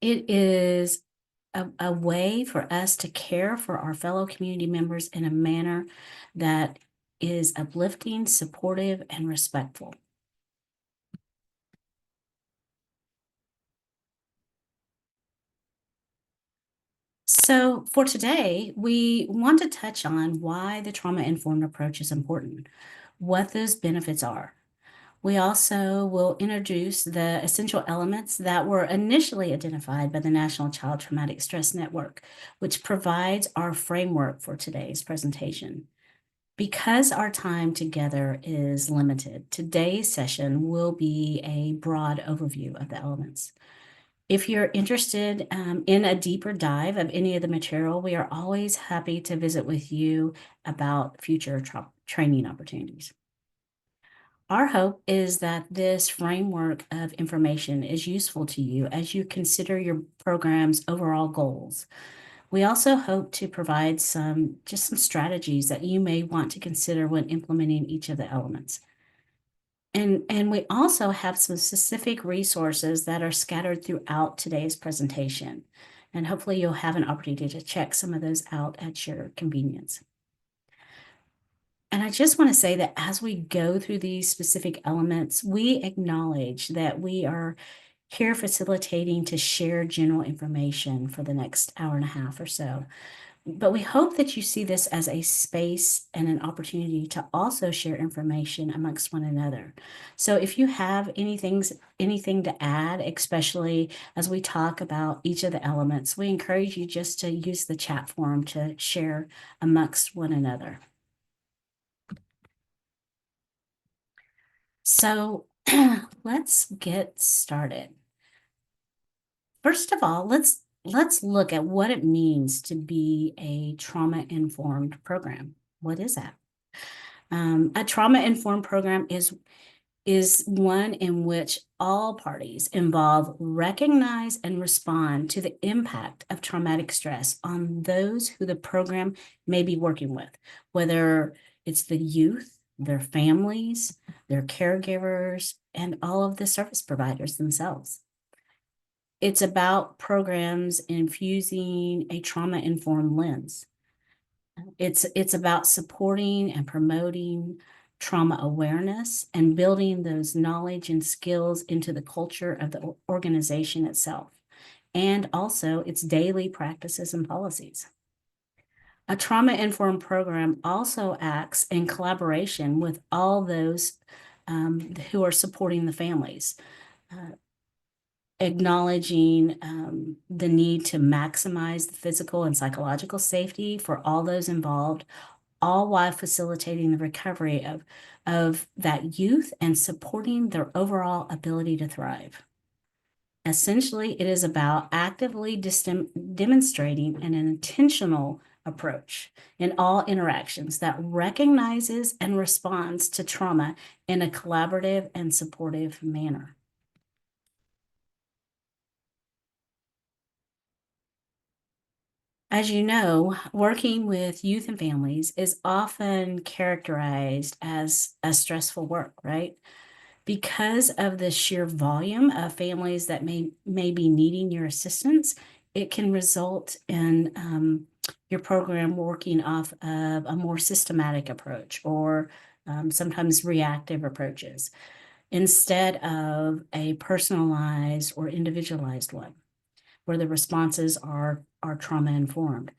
It is a way for us to care for our fellow community members in a manner that is uplifting, supportive, and respectful. So for today, we want to touch on why the trauma-informed approach is important, what those benefits are. We also will introduce the essential elements that were initially identified by the National Child Traumatic Stress Network, which provides our framework for today's presentation. Because our time together is limited, today's session will be a broad overview of the elements. If you're interested in a deeper dive of any of the material, we are always happy to visit with you about future training opportunities. Our hope is that this framework of information is useful to you as you consider your program's overall goals. We also hope to provide some strategies that you may want to consider when implementing each of the elements. And we also have some specific resources that are scattered throughout today's presentation. And hopefully you'll have an opportunity to check some of those out at your convenience. And I just want to say that as we go through these specific elements, we acknowledge that we are here facilitating to share general information for the next hour and a half or so. But we hope that you see this as a space and an opportunity to also share information amongst one another. So if you have anything to add, especially as we talk about each of the elements, we encourage you just to use the chat forum to share amongst one another. So let's get started. First of all, let's look at what it means to be a trauma-informed program. What is that? A trauma-informed program is one in which all parties involved recognize and respond to the impact of traumatic stress on those who the program may be working with, whether it's the youth, their families, their caregivers, and all of the service providers themselves. It's about programs infusing a trauma-informed lens. It's about supporting and promoting trauma awareness and building those knowledge and skills into the culture of the organization itself, and also its daily practices and policies. A trauma-informed program also acts in collaboration with all those who are supporting the families, acknowledging the need to maximize the physical and psychological safety for all those involved, all while facilitating the recovery of that youth and supporting their overall ability to thrive. Essentially, it is about actively demonstrating an intentional approach in all interactions that recognizes and responds to trauma in a collaborative and supportive manner. As you know, working with youth and families is often characterized as a stressful work, right? Because of the sheer volume of families that may be needing your assistance, it can result in your program working off of a more systematic approach or sometimes reactive approaches instead of a personalized or individualized one where the responses are trauma-informed.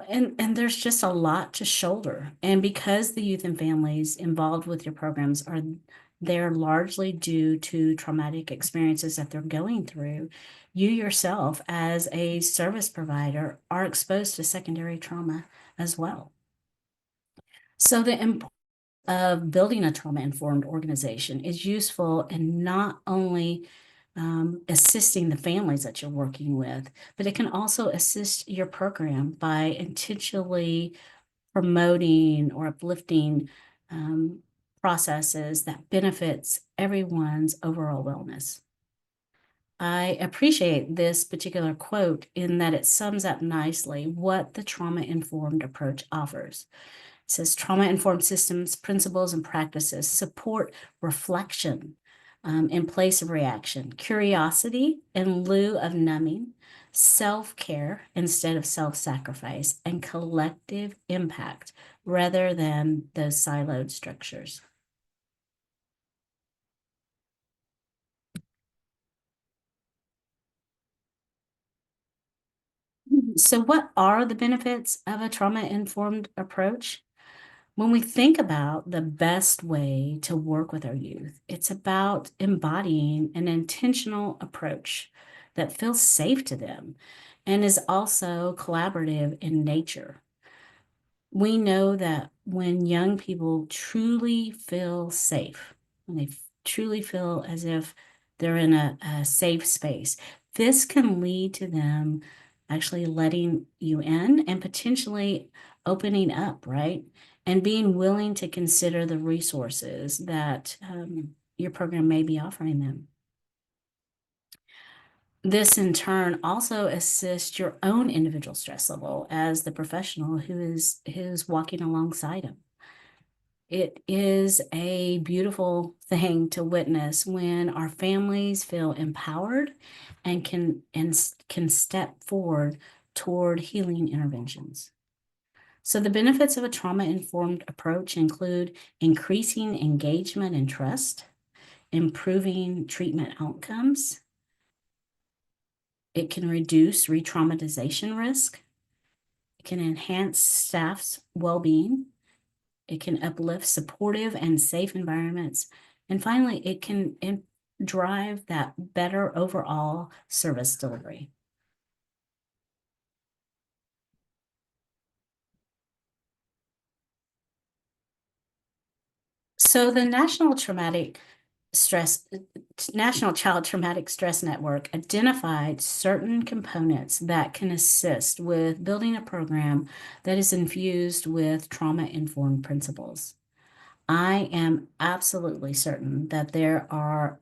And there's just a lot to shoulder. And because the youth and families involved with your programs are there largely due to traumatic experiences that they're going through, you yourself as a service provider are exposed to secondary trauma as well. So the importance of building a trauma-informed organization is useful in not only assisting the families that you're working with, but it can also assist your program by intentionally promoting or uplifting processes that benefits everyone's overall wellness. I appreciate this particular quote in that it sums up nicely what the trauma-informed approach offers. It says trauma-informed systems, principles, and practices support reflection, in place of reaction, curiosity in lieu of numbing, self-care instead of self-sacrifice, and collective impact rather than those siloed structures. So what are the benefits of a trauma-informed approach? When we think about the best way to work with our youth, it's about embodying an intentional approach that feels safe to them and is also collaborative in nature. We know that when young people truly feel safe, when they truly feel as if they're in a safe space, this can lead to them actually letting you in and potentially opening up, right? And being willing to consider the resources that your program may be offering them. This in turn also assists your own individual stress level as the professional who's walking alongside them. It is a beautiful thing to witness when our families feel empowered and can step forward toward healing interventions. So the benefits of a trauma-informed approach include increasing engagement and trust, improving treatment outcomes. It can reduce re-traumatization risk. It can enhance staff's well-being. It can uplift supportive and safe environments. And finally, it can drive that better overall service delivery. So the National Child Traumatic Stress Network identified certain components that can assist with building a program that is infused with trauma-informed principles. I am absolutely certain that there are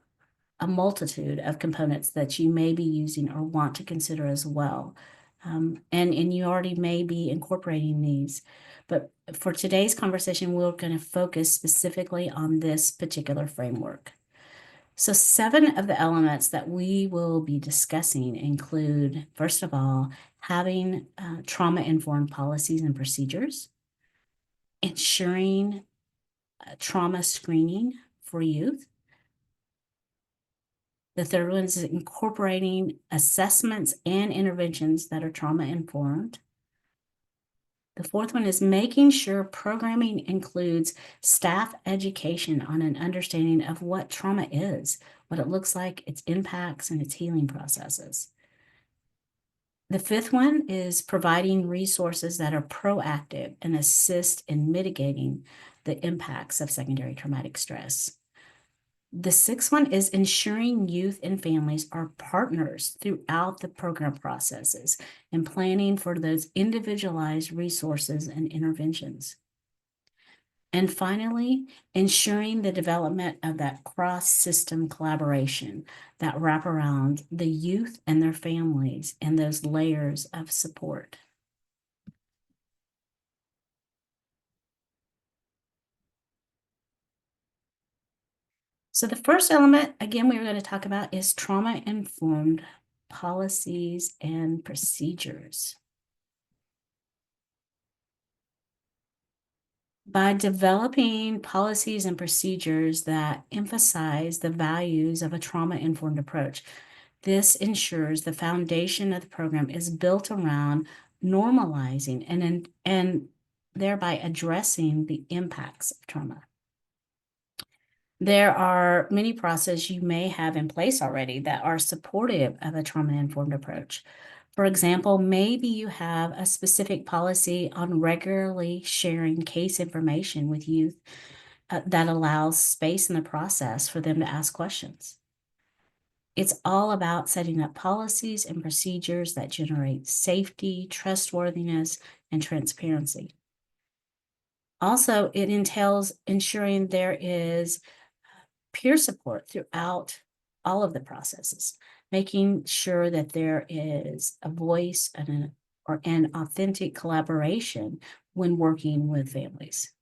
a multitude of components that you may be using or want to consider as well. And you already may be incorporating these. But for today's conversation, we're going to focus specifically on this particular framework. So 7 of the elements that we will be discussing include, first of all, having trauma-informed policies and procedures, ensuring trauma screening for youth. The third one is incorporating assessments and interventions that are trauma-informed. The fourth one is making sure programming includes staff education on an understanding of what trauma is, what it looks like, its impacts, and its healing processes. The fifth one is providing resources that are proactive and assist in mitigating the impacts of secondary traumatic stress. The sixth one is ensuring youth and families are partners throughout the program processes and planning for those individualized resources and interventions. And finally, ensuring the development of that cross-system collaboration that wrap around the youth and their families and those layers of support. So the first element, again, we were going to talk about is trauma-informed policies and procedures. By developing policies and procedures that emphasize the values of a trauma-informed approach, this ensures the foundation of the program is built around normalizing and thereby addressing the impacts of trauma. There are many processes you may have in place already that are supportive of a trauma-informed approach. For example, maybe you have a specific policy on regularly sharing case information with youth that allows space in the process for them to ask questions. It's all about setting up policies and procedures that generate safety, trustworthiness, and transparency. Also, it entails ensuring there is peer support throughout all of the processes, making sure that there is a voice and an authentic collaboration when working with families.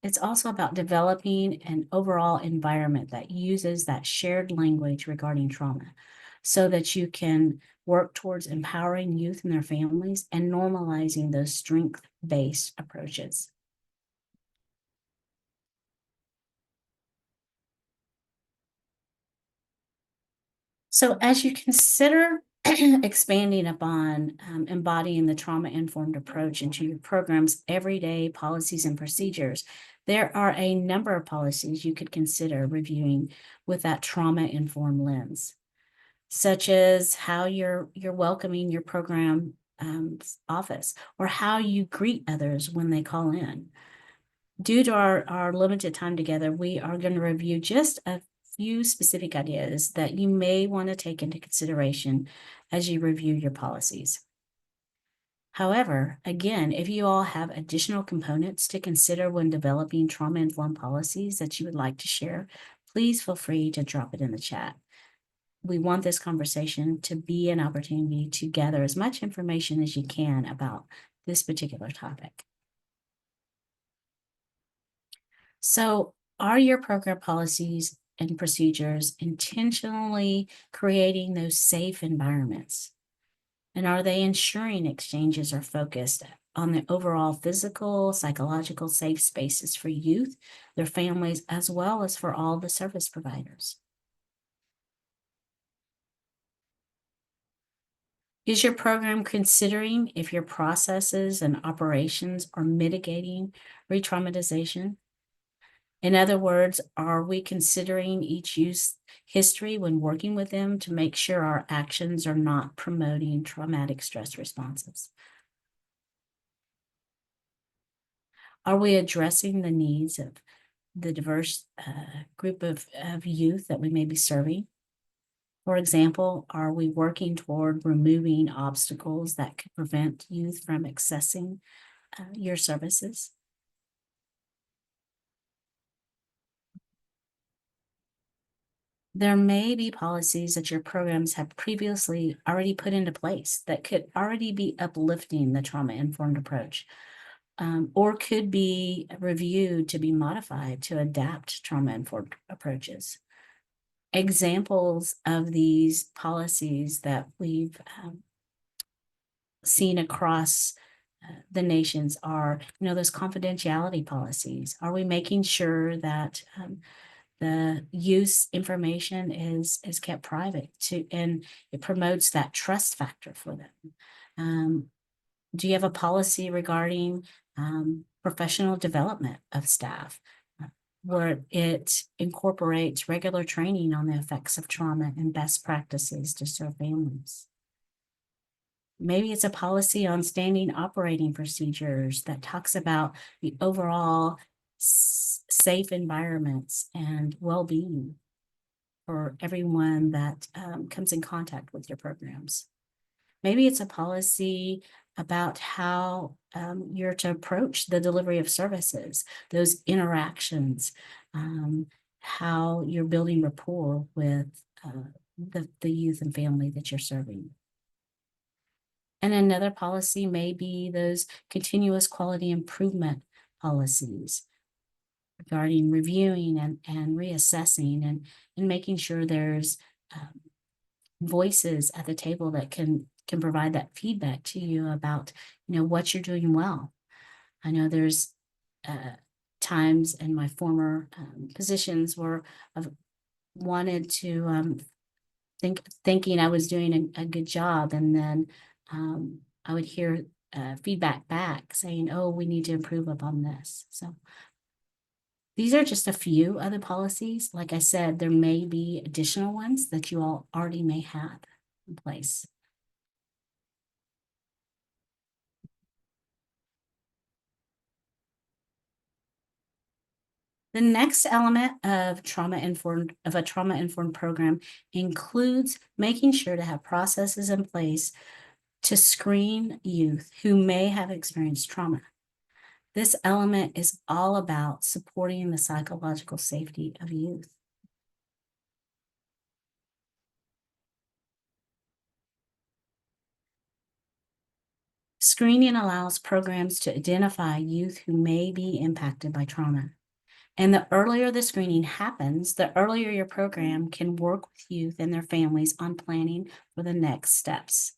It's also about developing an overall environment that uses that shared language regarding trauma so that you can work towards empowering youth and their families and normalizing those strength-based approaches. So as you consider expanding upon embodying the trauma-informed approach into your program's everyday policies and procedures, there are a number of policies you could consider reviewing with that trauma-informed lens, such as how you're welcoming your program office or how you greet others when they call in. Due to our limited time together, we are going to review just a few specific ideas that you may want to take into consideration as you review your policies. However, again, if you all have additional components to consider when developing trauma-informed policies that you would like to share, please feel free to drop it in the chat. We want this conversation to be an opportunity to gather as much information as you can about this particular topic. So, are your program policies and procedures intentionally creating those safe environments? And are they ensuring exchanges are focused on the overall physical, psychological safe spaces for youth, their families, as well as for all the service providers? Is your program considering if your processes and operations are mitigating re-traumatization? In other words, are we considering each youth's history when working with them to make sure our actions are not promoting traumatic stress responses? Are we addressing the needs of the diverse group of youth that we may be serving? For example, are we working toward removing obstacles that could prevent youth from accessing your services? There may be policies that your programs have previously already put into place that could already be uplifting the trauma-informed approach, or could be reviewed to be modified to adapt trauma-informed approaches. Examples of these policies that we've seen across the nations are, those confidentiality policies. Are we making sure that the use information is kept private and it promotes that trust factor for them? Do you have a policy regarding professional development of staff where it incorporates regular training on the effects of trauma and best practices to serve families? Maybe it's a policy on standing operating procedures that talks about the overall safe environments and well-being for everyone that comes in contact with your programs. Maybe it's a policy about how you're to approach the delivery of services, those interactions, how you're building rapport with the youth and family that you're serving. And another policy may be those continuous quality improvement policies regarding reviewing and reassessing and making sure there's voices at the table that can provide that feedback to you about, what you're doing well. I know there's times in my former positions where I've wanted to thinking I was doing a good job, and then I would hear feedback back saying, "Oh, we need to improve upon this." So these are just a few other policies. Like I said, there may be additional ones that you all already may have in place. The next element of a trauma-informed program includes making sure to have processes in place to screen youth who may have experienced trauma. This element is all about supporting the psychological safety of youth. Screening allows programs to identify youth who may be impacted by trauma. And the earlier the screening happens, the earlier your program can work with youth and their families on planning for the next steps.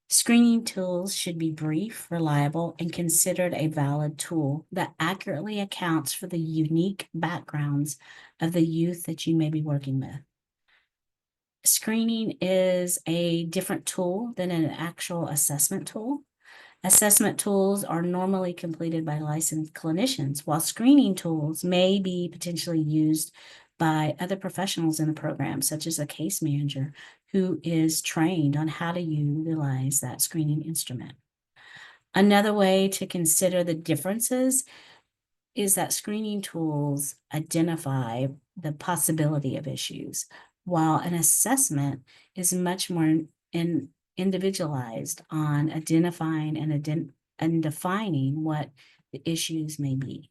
Screening tools should be brief, reliable, and considered a valid tool that accurately accounts for the unique backgrounds of the youth that you may be working with. Screening is a different tool than an actual assessment tool. Assessment tools are normally completed by licensed clinicians, while screening tools may be potentially used by other professionals in the program, such as a case manager who is trained on how to utilize that screening instrument. Another way to consider the differences is that screening tools identify the possibility of issues, while an assessment is much more individualized on identifying and defining what the issues may be.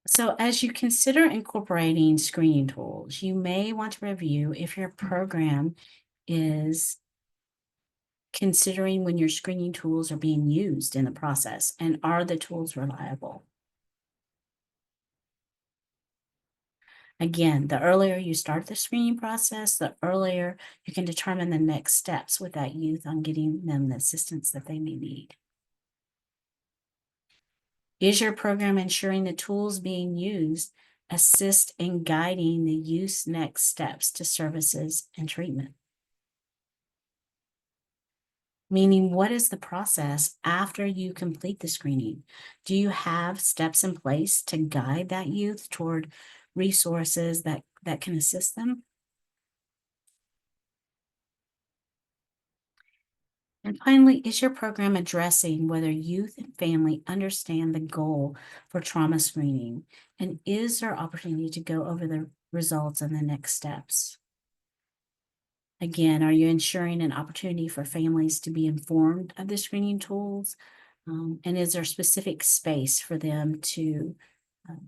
So, as you consider incorporating screening tools, you may want to review if your program is considering when your screening tools are being used in the process, and are the tools reliable? Again, the earlier you start the screening process, the earlier you can determine the next steps with that youth on getting them the assistance that they may need. Is your program ensuring the tools being used assist in guiding the youth's next steps to services and treatment? Meaning, what is the process after you complete the screening? Do you have steps in place to guide that youth toward resources that can assist them? And finally, is your program addressing whether youth and family understand the goal for trauma screening? And is there opportunity to go over the results and the next steps? Again, are you ensuring an opportunity for families to be informed of the screening tools? And is there specific space for them to um,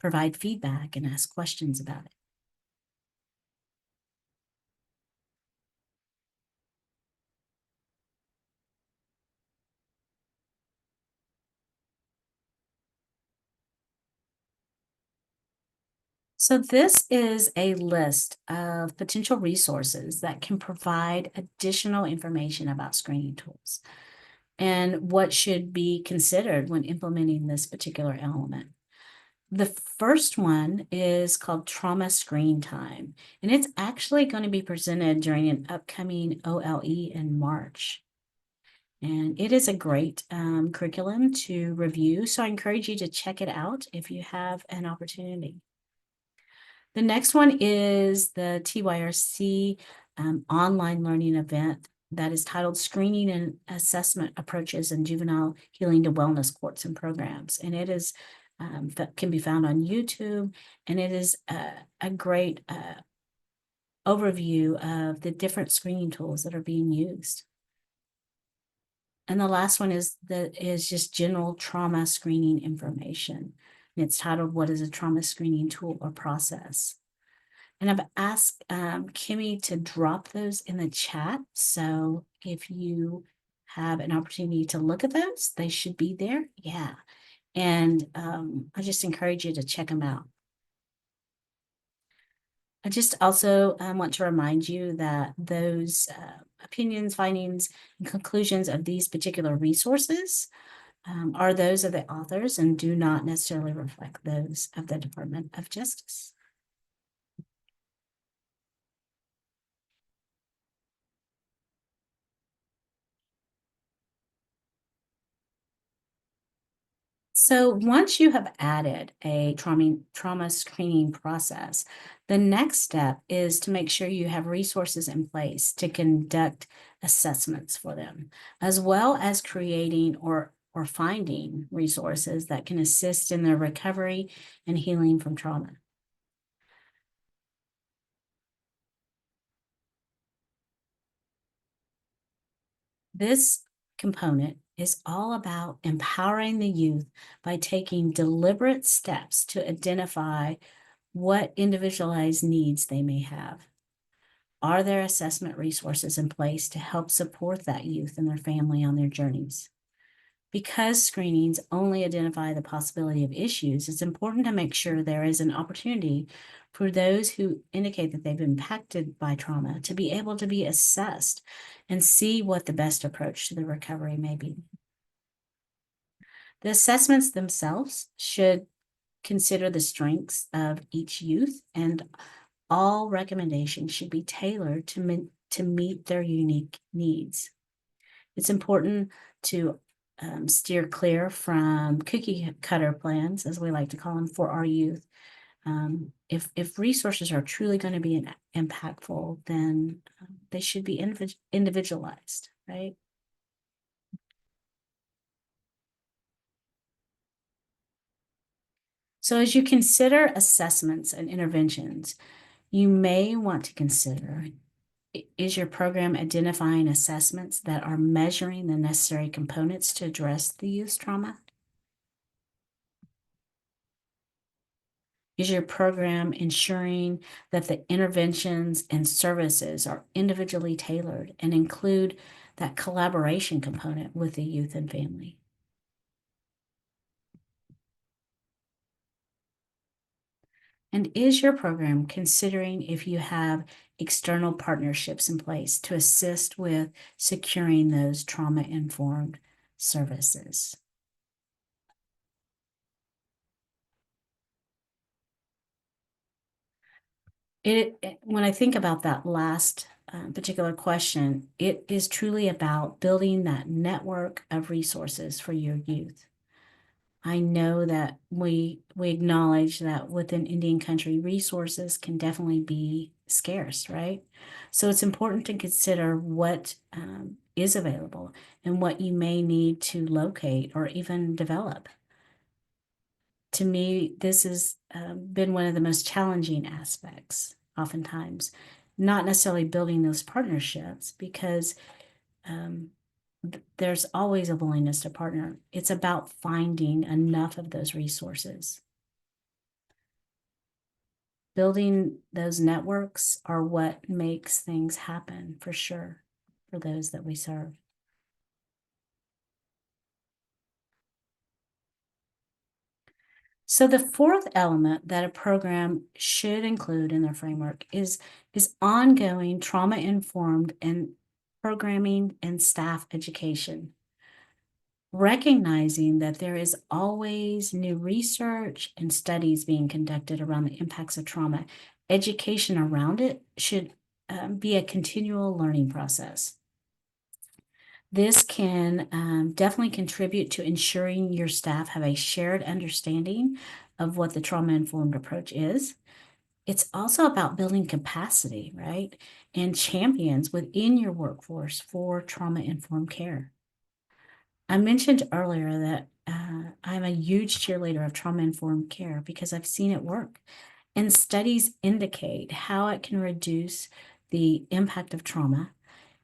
provide feedback and ask questions about it? So this is a list of potential resources that can provide additional information about screening tools and what should be considered when implementing this particular element. The first one is called Trauma Screen Time, and it's actually going to be presented during an upcoming OLE in March. And it is a great curriculum to review, so I encourage you to check it out if you have an opportunity. The next one is the TYRC online learning event that is titled Screening and Assessment Approaches in Juvenile Healing to Wellness Courts and Programs. And it is that can be found on YouTube, and it is a great overview of the different screening tools that are being used. And the last one is just general trauma screening information. And it's titled, What is a Trauma Screening Tool or Process? And I've asked Kimee to drop those in the chat. So if you have an opportunity to look at those, they should be there. Yeah. And I just encourage you to check them out. I just also want to remind you that those opinions, findings, and conclusions of these particular resources are those of the authors and do not necessarily reflect those of the Department of Justice. So once you have added a trauma screening process, the next step is to make sure you have resources in place to conduct assessments for them, as well as creating or finding resources that can assist in their recovery and healing from trauma. This component is all about empowering the youth by taking deliberate steps to identify what individualized needs they may have. Are there assessment resources in place to help support that youth and their family on their journeys? Because screenings only identify the possibility of issues, it's important to make sure there is an opportunity for those who indicate that they've been impacted by trauma to be able to be assessed and see what the best approach to the recovery may be. The assessments themselves should consider the strengths of each youth, and all recommendations should be tailored to meet their unique needs. It's important to steer clear from cookie cutter plans, as we like to call them, for our youth. If resources are truly going to be impactful, then they should be individualized, right? So as you consider assessments and interventions, you may want to consider, is your program identifying assessments that are measuring the necessary components to address the youth's trauma? Is your program ensuring that the interventions and services are individually tailored and include that collaboration component with the youth and family? And is your program considering if you have external partnerships in place to assist with securing those trauma-informed services? When I think about that last particular question, it is truly about building that network of resources for your youth. I know that we acknowledge that within Indian country, resources can definitely be scarce, right? So it's important to consider what is available and what you may need to locate or even develop. To me, this has been one of the most challenging aspects, oftentimes, not necessarily building those partnerships, because um, there's always a willingness to partner. It's about finding enough of those resources. Building those networks are what makes things happen, for sure, for those that we serve. So the fourth element that a program should include in their framework is ongoing trauma-informed and programming and staff education. Recognizing that there is always new research and studies being conducted around the impacts of trauma, education around it should be a continual learning process. This can definitely contribute to ensuring your staff have a shared understanding of what the trauma-informed approach is. It's also about building capacity, right? And champions within your workforce for trauma-informed care. I mentioned earlier that I'm a huge cheerleader of trauma-informed care because I've seen it work. And studies indicate how it can reduce the impact of trauma.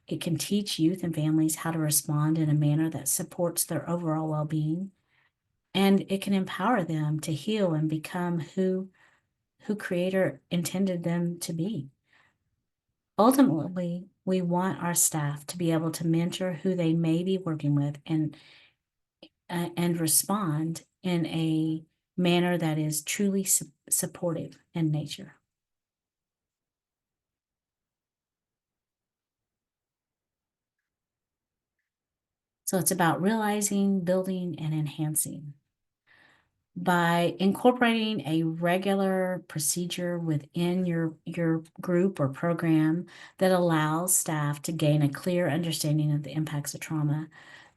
It can teach youth and families how to respond in a manner that supports their overall well-being. And it can empower them to heal and become who Creator intended them to be. Ultimately, we want our staff to be able to mentor who they may be working with and respond in a manner that is truly supportive in nature. So it's about realizing, building, and enhancing. By incorporating a regular procedure within your group or program that allows staff to gain a clear understanding of the impacts of trauma,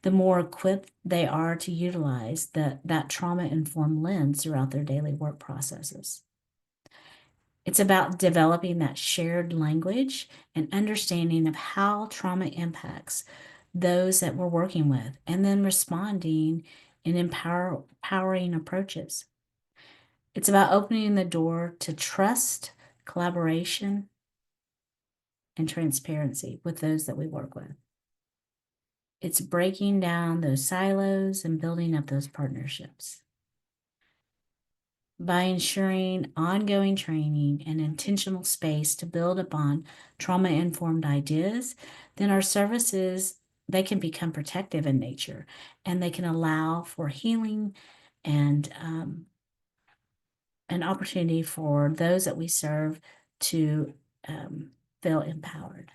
the more equipped they are to utilize that trauma-informed lens throughout their daily work processes. It's about developing that shared language and understanding of how trauma impacts those that we're working with, and then responding in empowering approaches. It's about opening the door to trust, collaboration, and transparency with those that we work with. It's breaking down those silos and building up those partnerships. By ensuring ongoing training and intentional space to build upon trauma-informed ideas, then our services, they can become protective in nature and they can allow for healing and an opportunity for those that we serve to feel empowered.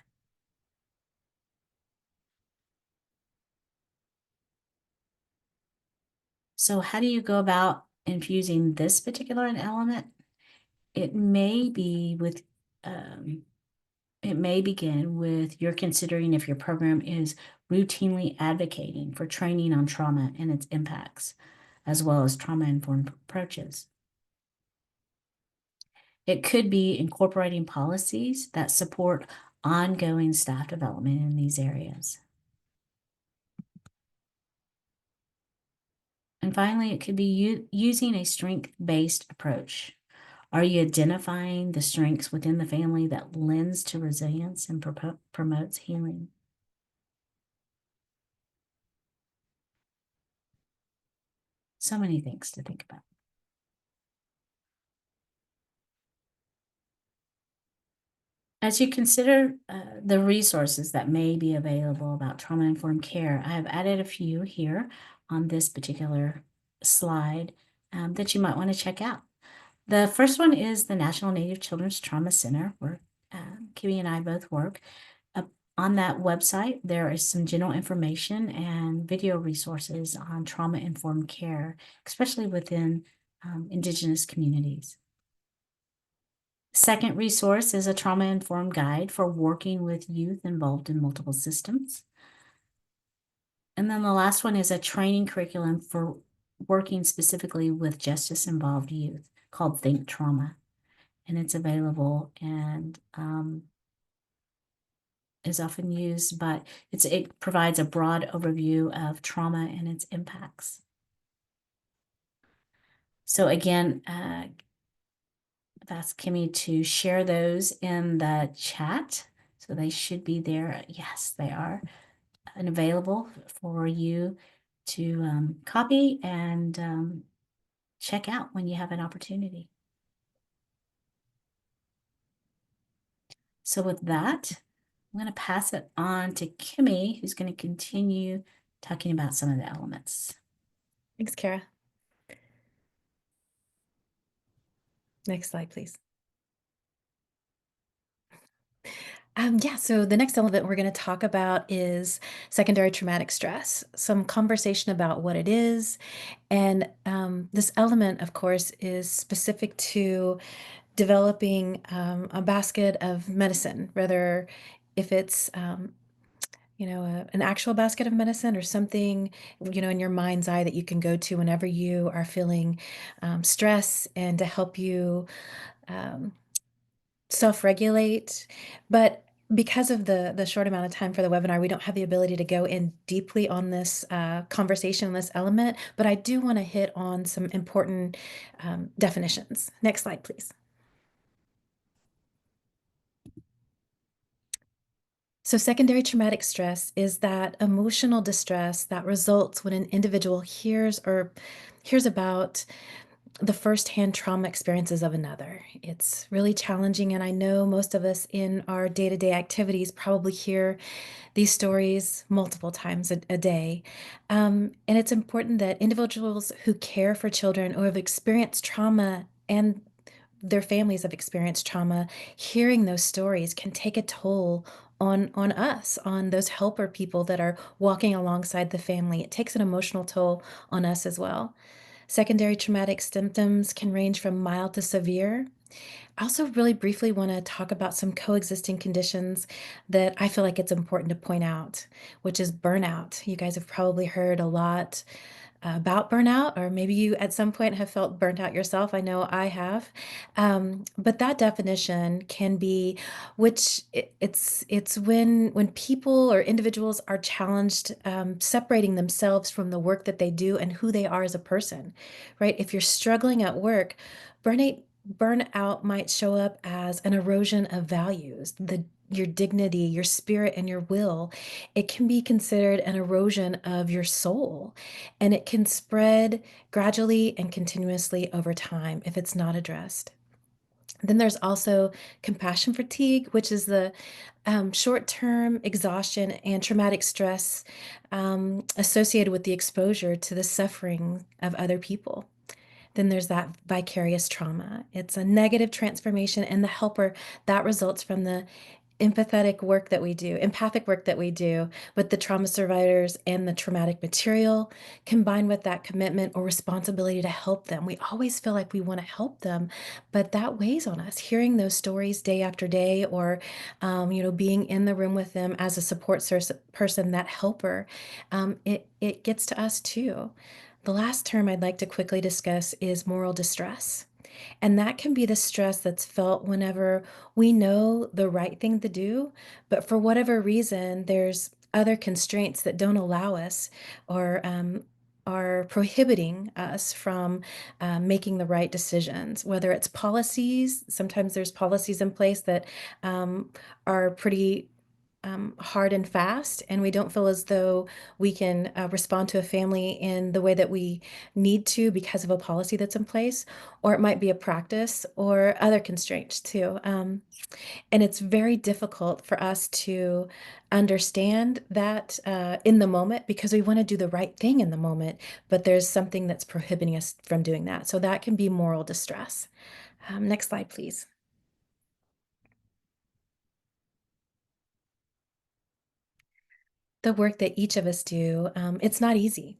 So how do you go about infusing this particular element? It may be with, it may begin with your considering if your program is routinely advocating for training on trauma and its impacts, as well as trauma-informed approaches. It could be incorporating policies that support ongoing staff development in these areas. And finally, it could be using a strength-based approach. Are you identifying the strengths within the family that lends to resilience and promotes healing? So many things to think about. As you consider the resources that may be available about trauma-informed care, I have added a few here on this particular slide that you might want to check out. The first one is the National Native Children's Trauma Center, where Kimee and I both work. On that website, there is some general information and video resources on trauma-informed care, especially within Indigenous communities. Second resource is a trauma-informed guide for working with youth involved in multiple systems. And then the last one is a training curriculum for working specifically with justice-involved youth called Think Trauma. And it's available and is often used, but it provides a broad overview of trauma and its impacts. So again, I've asked Kimee to share those in the chat. So they should be there. Yes, they are, and available for you to copy and check out when you have an opportunity. So with that, I'm going to pass it on to Kimee, who's going to continue talking about some of the elements. Thanks, Kara. Next slide, please. Yeah, so the next element we're going to talk about is secondary traumatic stress, some conversation about what it is. And this element, of course, is specific to developing a basket of medicine, whether if it's an actual basket of medicine or something, in your mind's eye that you can go to whenever you are feeling stress and to help you self-regulate. But because of the short amount of time for the webinar, we don't have the ability to go in deeply on this conversation, this element, but I do want to hit on some important definitions. Next slide, please. So secondary traumatic stress is that emotional distress that results when an individual hears about the firsthand trauma experiences of another. It's really challenging, and I know most of us in our day-to-day activities probably hear these stories multiple times a day. And it's important that individuals who care for children or have experienced trauma and their families have experienced trauma, hearing those stories can take a toll on us, on those helper people that are walking alongside the family. It takes an emotional toll on us as well. Secondary traumatic symptoms can range from mild to severe. I also really briefly want to talk about some coexisting conditions that I feel like it's important to point out, which is burnout. You guys have probably heard a lot about burnout, or maybe you at some point have felt burnt out yourself. I know I have. But that definition can be, it's when people or individuals are challenged separating themselves from the work that they do and who they are as a person, right? If you're struggling at work, burnout might show up as an erosion of values. your dignity, your spirit, and your will, it can be considered an erosion of your soul. And it can spread gradually and continuously over time if it's not addressed. Then there's also compassion fatigue, which is the short term exhaustion and traumatic stress associated with the exposure to the suffering of other people. Then there's that vicarious trauma. It's a negative transformation in the helper that results from the empathic work that we do with the trauma survivors and the traumatic material, combined with that commitment or responsibility to help them. We always feel like we want to help them, but that weighs on us. Hearing those stories day after day, or being in the room with them as a person, that helper, it gets to us too. The last term I'd like to quickly discuss is moral distress. And that can be the stress that's felt whenever we know the right thing to do, but for whatever reason, there's other constraints that don't allow us or are prohibiting us from making the right decisions. Whether it's policies, sometimes there's policies in place that are pretty hard and fast, and we don't feel as though we can respond to a family in the way that we need to because of a policy that's in place, or it might be a practice or other constraints too. And it's very difficult for us to understand that in the moment because we want to do the right thing in the moment, but there's something that's prohibiting us from doing that. So that can be moral distress. Next slide, please. The work that each of us do, it's not easy.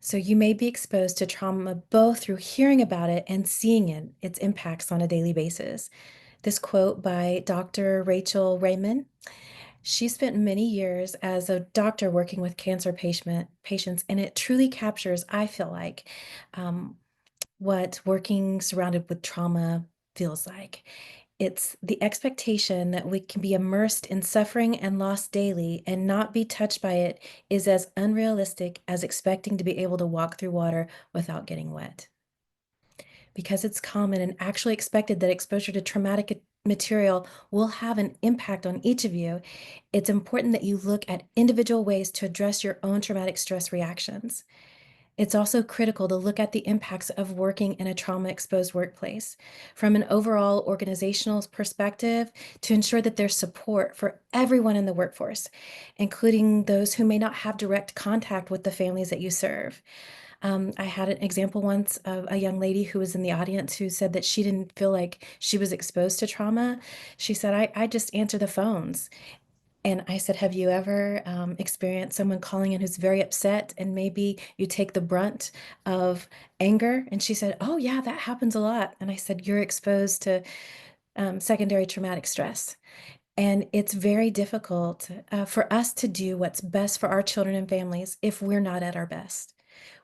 So you may be exposed to trauma both through hearing about it and seeing its impacts on a daily basis. This quote by Dr. Rachel Raymond. She spent many years as a doctor working with cancer patients, and it truly captures, I feel like, um, what working surrounded with trauma feels like. It's the expectation that we can be immersed in suffering and loss daily and not be touched by it is as unrealistic as expecting to be able to walk through water without getting wet. Because it's common and actually expected that exposure to traumatic material will have an impact on each of you, it's important that you look at individual ways to address your own traumatic stress reactions. It's also critical to look at the impacts of working in a trauma exposed workplace from an overall organizational perspective to ensure that there's support for everyone in the workforce, including those who may not have direct contact with the families that you serve. I had an example once of a young lady who was in the audience who said that she didn't feel like she was exposed to trauma. She said, I just answer the phones. And I said, have you ever experienced someone calling in who's very upset and maybe you take the brunt of anger? And she said, oh, yeah, that happens a lot. And I said, you're exposed to secondary traumatic stress. And it's very difficult for us to do what's best for our children and families if we're not at our best.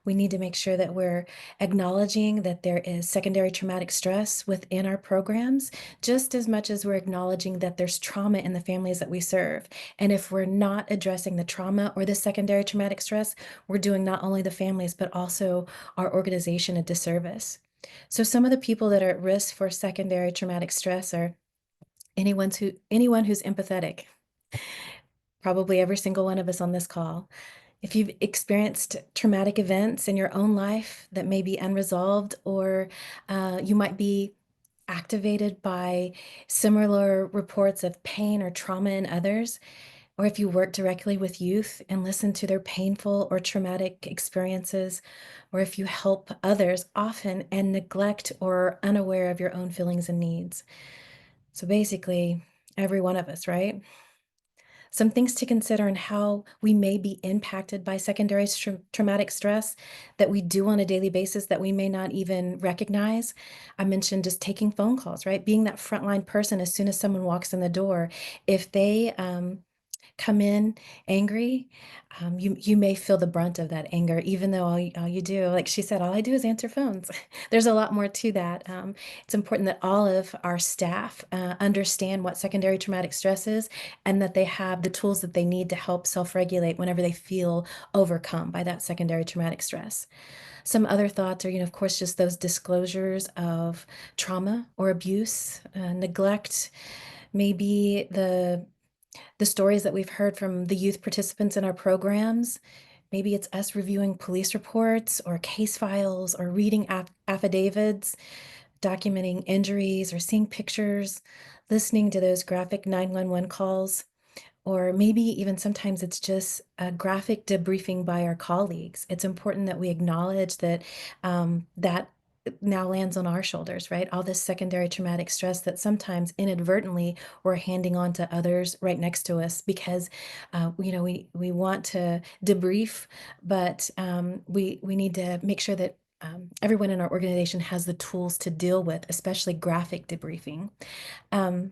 We need to make sure that we're acknowledging that there is secondary traumatic stress within our programs, just as much as we're acknowledging that there's trauma in the families that we serve. And if we're not addressing the trauma or the secondary traumatic stress, we're doing not only the families, but also our organization a disservice. So some of the people that are at risk for secondary traumatic stress are anyone who's empathetic, probably every single one of us on this call. If you've experienced traumatic events in your own life that may be unresolved, or you might be activated by similar reports of pain or trauma in others, or if you work directly with youth and listen to their painful or traumatic experiences, or if you help others often and neglect or are unaware of your own feelings and needs. So basically, every one of us, right? Some things to consider and how we may be impacted by secondary traumatic stress that we do on a daily basis that we may not even recognize. I mentioned just taking phone calls, right? Being that frontline person as soon as someone walks in the door. If they come in angry, you may feel the brunt of that anger, even though all you do, like she said, all I do is answer phones. There's a lot more to that. It's important that all of our staff understand what secondary traumatic stress is and that they have the tools that they need to help self-regulate whenever they feel overcome by that secondary traumatic stress. Some other thoughts are, of course, just those disclosures of trauma or abuse, neglect, Maybe the stories that we've heard from the youth participants in our programs. Maybe it's us reviewing police reports or case files or reading affidavits, documenting injuries or seeing pictures, listening to those graphic 911 calls. Or maybe even sometimes it's just a graphic debriefing by our colleagues. It's important that we acknowledge that that now lands on our shoulders, right? All this secondary traumatic stress that sometimes inadvertently we're handing on to others right next to us because, we want to debrief, but we need to make sure that everyone in our organization has the tools to deal with, especially graphic debriefing. Um,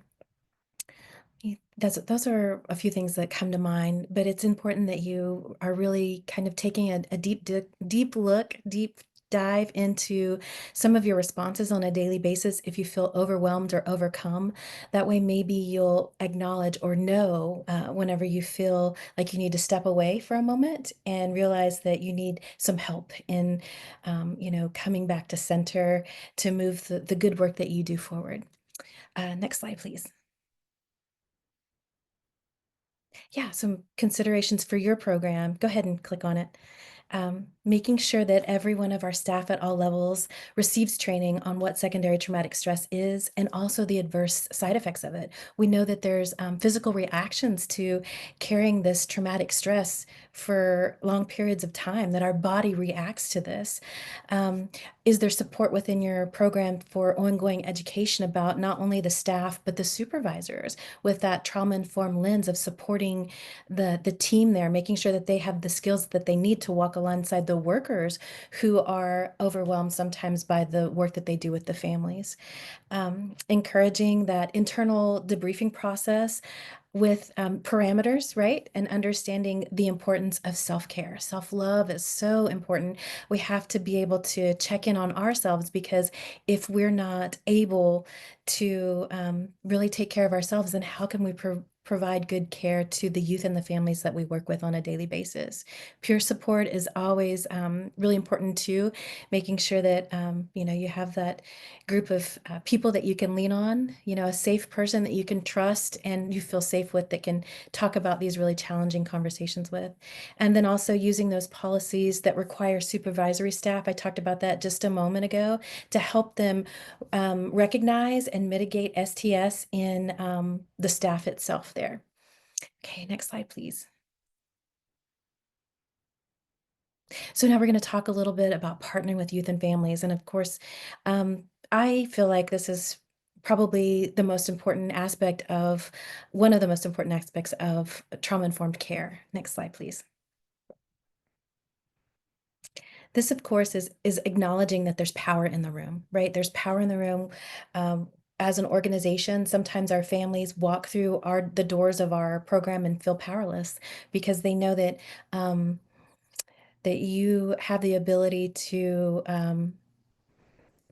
those are a few things that come to mind, but it's important that you are really kind of taking a deep look, deep dive into some of your responses on a daily basis if you feel overwhelmed or overcome. That way, maybe you'll acknowledge or know whenever you feel like you need to step away for a moment and realize that you need some help in, coming back to center to move the good work that you do forward. Next slide, please. Yeah, some considerations for your program. Go ahead and click on it. Making sure that every one of our staff at all levels receives training on what secondary traumatic stress is and also the adverse side effects of it. We know that there's physical reactions to carrying this traumatic stress for long periods of time, that our body reacts to this. Um, is there support within your program for ongoing education about not only the staff, but the supervisors with that trauma-informed lens of supporting the team there, making sure that they have the skills that they need to walk alongside the workers who are overwhelmed sometimes by the work that they do with the families. Encouraging that internal debriefing process with parameters, right? And understanding the importance of self-care. Self-love is so important. We have to be able to check in on ourselves because if we're not able to really take care of ourselves, then how can we provide good care to the youth and the families that we work with on a daily basis? Peer support is always really important too, making sure that you have that group of people that you can lean on, a safe person that you can trust and you feel safe with that can talk about these really challenging conversations with. And then also using those policies that require supervisory staff. I talked about that just a moment ago to help them recognize and mitigate STS in the staff itself there. Okay, next slide, please. So now we're going to talk a little bit about partnering with youth and families. And of course, I feel like this is probably the most important aspect of one of the most important aspects of trauma-informed care. Next slide, please. This, of course, is acknowledging that there's power in the room, right? There's power in the room. As an organization, sometimes our families walk through the doors of our program and feel powerless because they know that you have the ability to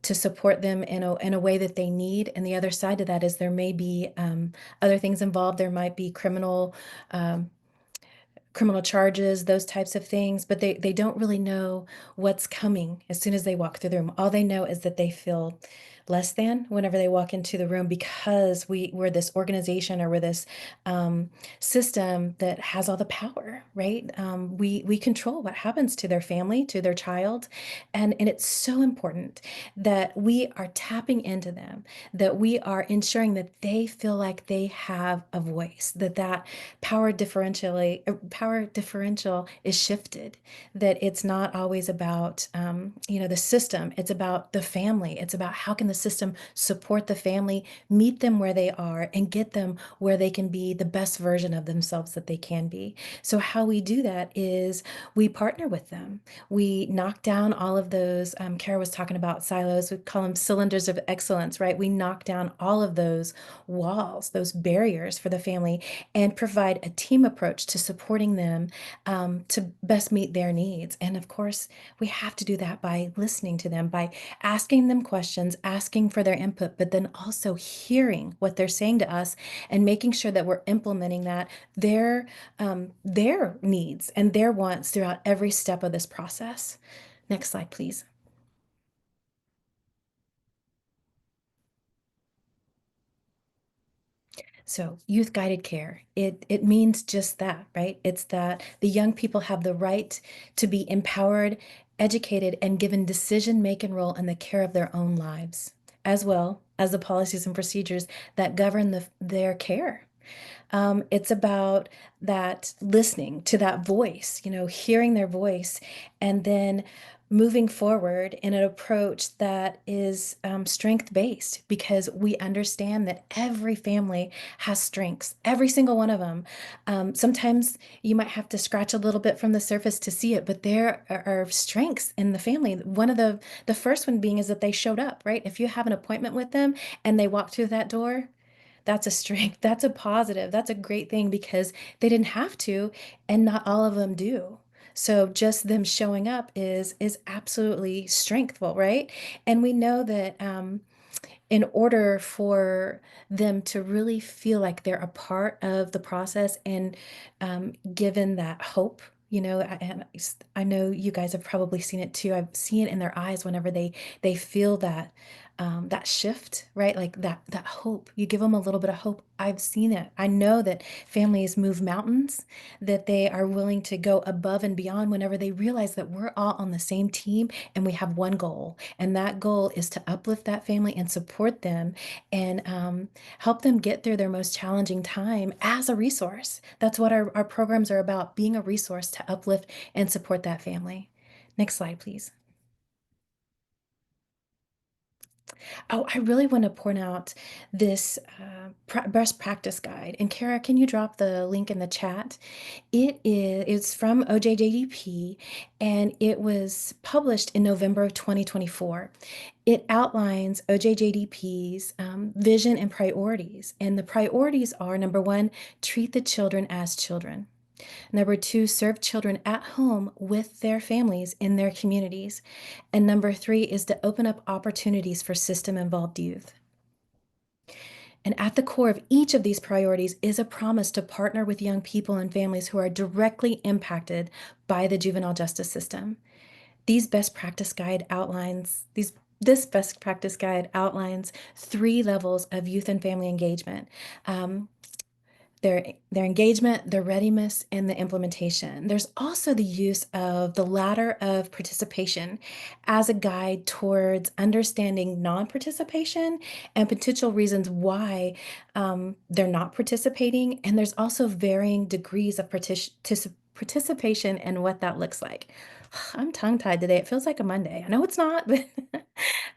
support them in a way that they need. And the other side to that is there may be other things involved. There might be um, criminal charges, those types of things, but they don't really know what's coming as soon as they walk through the room. All they know is that they feel less than whenever they walk into the room because we're this organization or we're this um, system that has all the power, right? We control what happens to their family, to their child, and it's so important that we are tapping into them, that we are ensuring that they feel like they have a voice, that power differential is shifted, that it's not always about the system, it's about the family, it's about how can the system support the family, meet them where they are and get them where they can be the best version of themselves that they can be. So how we do that is we partner with them, we knock down all of those Kara was talking about silos, we call them cylinders of excellence, right? We knock down all of those walls, those barriers for the family, and provide a team approach to supporting them to best meet their needs. And of course, we have to do that by listening to them, by asking them questions, asking for their input, but then also hearing what they're saying to us and making sure that we're implementing their needs and their wants throughout every step of this process. Next slide, please. So, youth guided care, it means just that, right? It's that the young people have the right to be empowered, educated, and given decision-making role in the care of their own lives, as well as the policies and procedures that govern their care. It's about that listening to that voice, hearing their voice, and then moving forward in an approach that is strength based because we understand that every family has strengths, every single one of them. Sometimes you might have to scratch a little bit from the surface to see it, but there are strengths in the family. One of the first one being is that they showed up, right? If you have an appointment with them and they walk through that door, that's a strength. That's a positive. That's a great thing because they didn't have to, and not all of them do. So just them showing up is absolutely strengthful, right? And we know that in order for them to really feel like they're a part of the process and given that hope, and I know you guys have probably seen it too. I've seen it in their eyes whenever they feel that shift, right? Like that hope. You give them a little bit of hope. I've seen it. I know that families move mountains, that they are willing to go above and beyond whenever they realize that we're all on the same team and we have one goal. And that goal is to uplift that family and support them and help them get through their most challenging time as a resource. That's what our programs are about, being a resource to uplift and support that family. Next slide, please. Oh, I really want to point out this best practice guide. And Kara, can you drop the link in the chat? It's from OJJDP and it was published in November of 2024. It outlines OJJDP's vision and priorities. And the priorities are number one, treat the children as children. Number two, serve children at home with their families in their communities. And number three is to open up opportunities for system involved youth. And at the core of each of these priorities is a promise to partner with young people and families who are directly impacted by the juvenile justice system. These best practice guide outlines these This best practice guide outlines three levels of youth and family engagement. Um, their engagement, their readiness, and the implementation. There's also the use of the ladder of participation as a guide towards understanding non-participation and potential reasons why they're not participating. And there's also varying degrees of participation and what that looks like. I'm tongue-tied today. It feels like a Monday. I know it's not, but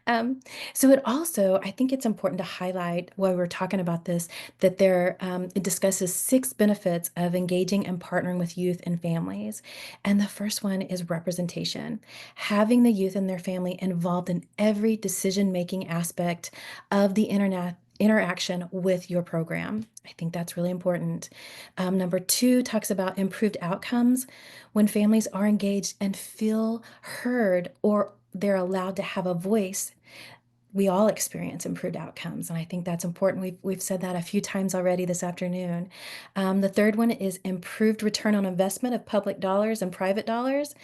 um, so I think it's important to highlight while we're talking about this, that it discusses six benefits of engaging and partnering with youth and families. And the first one is representation, having the youth and their family involved in every decision-making aspect of the internet interaction with your program. I think that's really important. Number two talks about improved outcomes when families are engaged and feel heard or they're allowed to have a voice. We all experience improved outcomes, and I think that's important. We've said that a few times already this afternoon. The third one is improved return on investment of public dollars and private dollars.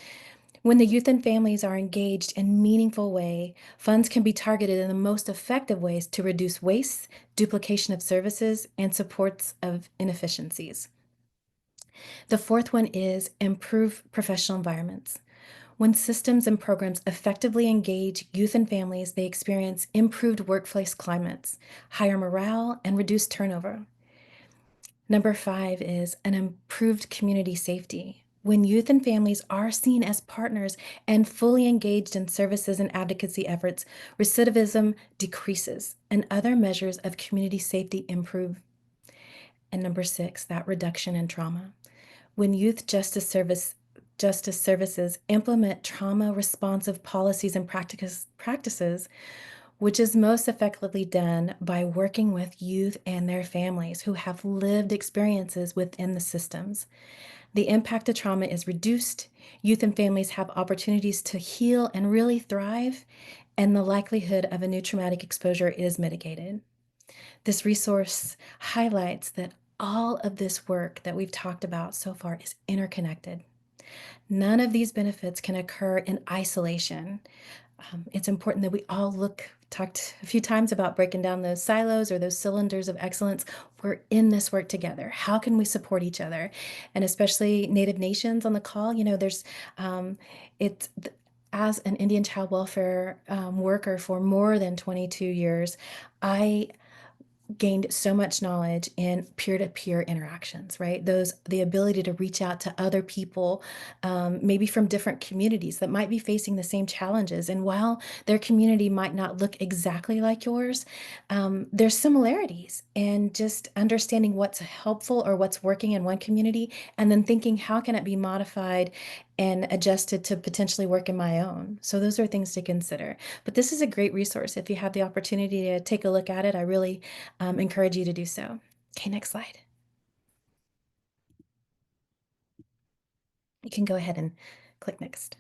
When the youth and families are engaged in meaningful way, funds can be targeted in the most effective ways to reduce waste, duplication of services, and supports of inefficiencies. The fourth one is improve professional environments. When systems and programs effectively engage youth and families, they experience improved workplace climates, higher morale, and reduced turnover. Number five is an improved community safety. When youth and families are seen as partners and fully engaged in services and advocacy efforts, recidivism decreases and other measures of community safety improve. And number six, that reduction in trauma. When justice services implement trauma responsive policies and practices, which is most effectively done by working with youth and their families who have lived experiences within the systems. The impact of trauma is reduced, youth and families have opportunities to heal and really thrive, and the likelihood of a new traumatic exposure is mitigated. This resource highlights that all of this work that we've talked about so far is interconnected. None of these benefits can occur in isolation. It's important that we all look talked a few times about breaking down those silos or those cylinders of excellence. We're in this work together. How can we support each other? And especially Native nations on the call, there's it's as an Indian child welfare worker for more than 22 years, I gained so much knowledge in peer-to-peer interactions, right? The ability to reach out to other people, maybe from different communities that might be facing the same challenges. And while their community might not look exactly like yours, there's similarities. And just understanding what's helpful or what's working in one community, and then thinking, how can it be modified and adjusted to potentially work in my own? So those are things to consider. But this is a great resource. If you have the opportunity to take a look at it, I really encourage you to do so. Okay, next slide. You can go ahead and click next.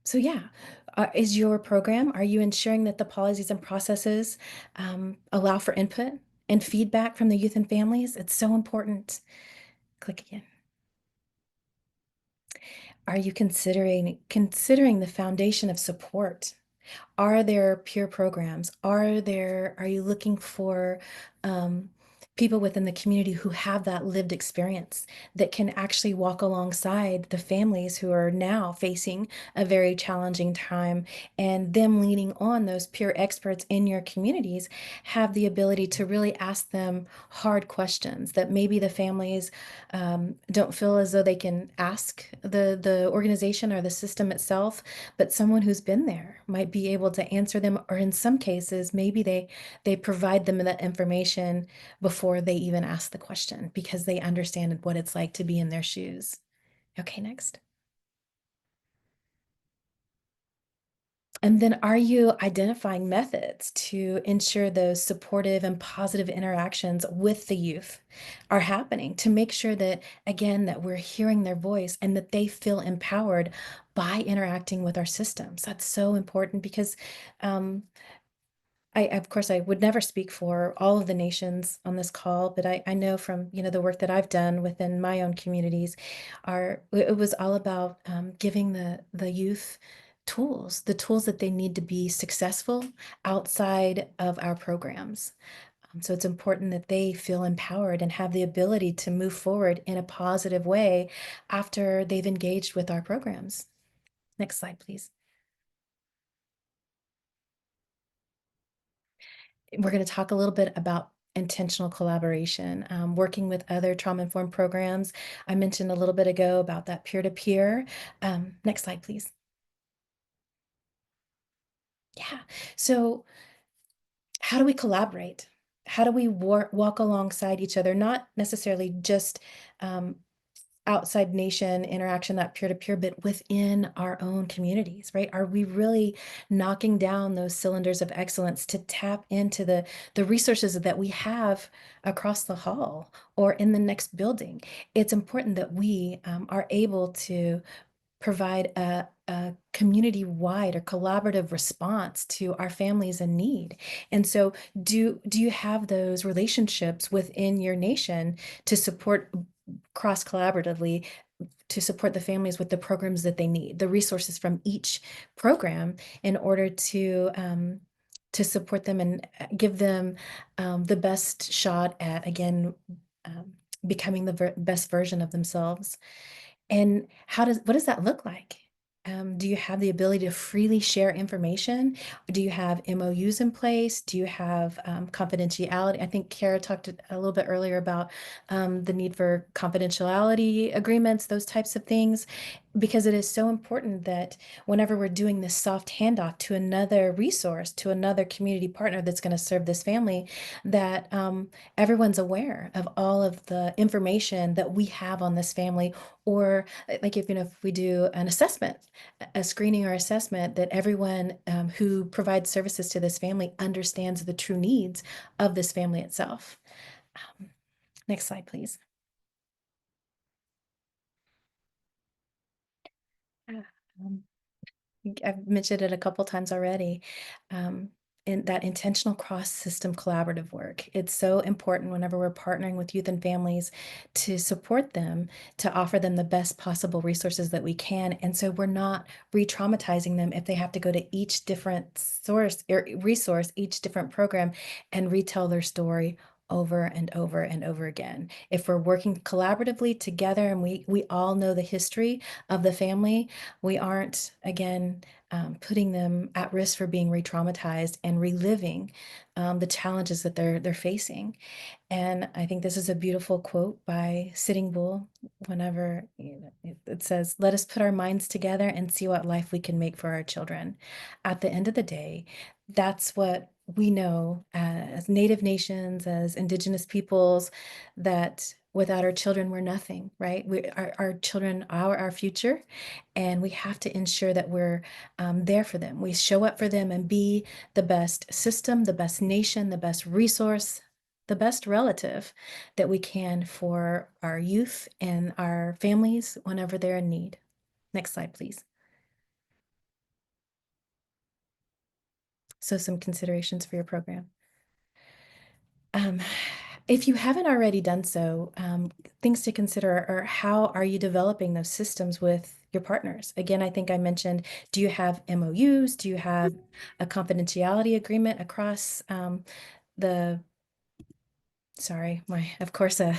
So yeah, is your program, are you ensuring that the policies and processes allow for input and feedback from the youth and families? It's so important. Click again. Are you considering the foundation of support? Are there peer programs? Are you looking for um, people within the community who have that lived experience that can actually walk alongside the families who are now facing a very challenging time, and them leaning on those peer experts in your communities have the ability to really ask them hard questions that maybe the families don't feel as though they can ask the organization or the system itself, but someone who's been there might be able to answer them, or in some cases maybe they provide them that information before they even ask the question because they understand what it's like to be in their shoes. Okay, next. And then, are you identifying methods to ensure those supportive and positive interactions with the youth are happening, to make sure that, again, that we're hearing their voice and that they feel empowered by interacting with our systems? That's so important because um, of course, I would never speak for all of the nations on this call, but I know from, the work that I've done within my own communities, it was all about giving the youth the tools that they need to be successful outside of our programs. So it's important that they feel empowered and have the ability to move forward in a positive way after they've engaged with our programs. Next slide, please. We're going to talk a little bit about intentional collaboration, working with other trauma-informed programs. I mentioned a little bit ago about that peer-to-peer. Next slide, please. Yeah. So how do we collaborate? How do we walk alongside each other? Not necessarily just um, outside nation interaction, that peer-to-peer, but within our own communities, right? Are we really knocking down those cylinders of excellence to tap into the resources that we have across the hall or in the next building? It's important that we are able to provide a community-wide or collaborative response to our families in need. And so do you have those relationships within your nation to support cross collaboratively, to support the families with the programs that they need, the resources from each program in order to support them and give them the best shot at, again, um, becoming the best version of themselves? And what does that look like? Do you have the ability to freely share information? Do you have MOUs in place? Do you have confidentiality? I think Kara talked a little bit earlier about the need for confidentiality agreements, those types of things, because it is so important that whenever we're doing this soft handoff to another resource, to another community partner that's going to serve this family, that everyone's aware of all of the information that we have on this family, or like if we do an assessment, a screening or assessment, that everyone who provides services to this family understands the true needs of this family itself. Um, Next slide, please. Um, I've mentioned it a couple times already. Um, in that intentional cross-system collaborative work. It's so important whenever we're partnering with youth and families to support them, to offer them the best possible resources that we can. And so we're not re-traumatizing them if they have to go to each different source or resource, each different program, and retell their story over and over and over again. If we're working collaboratively together and we all know the history of the family, we aren't, again, putting them at risk for being re-traumatized and reliving the challenges that they're facing. And I think this is a beautiful quote by Sitting Bull. Whenever it says, "Let us put our minds together and see what life we can make for our children." At the end of the day, that's what we know as Native nations, as Indigenous peoples, that without our children, we're nothing, right? Our children are our future, and we have to ensure that we're there for them. We show up for them and be the best system, the best nation, the best resource, the best relative that we can for our youth and our families whenever they're in need. Next slide, please. So some considerations for your program. Um, if you haven't already done so, things to consider are how are you developing those systems with your partners? Again, I think I mentioned, do you have MOUs? Do you have a confidentiality agreement across the, sorry, of course, um,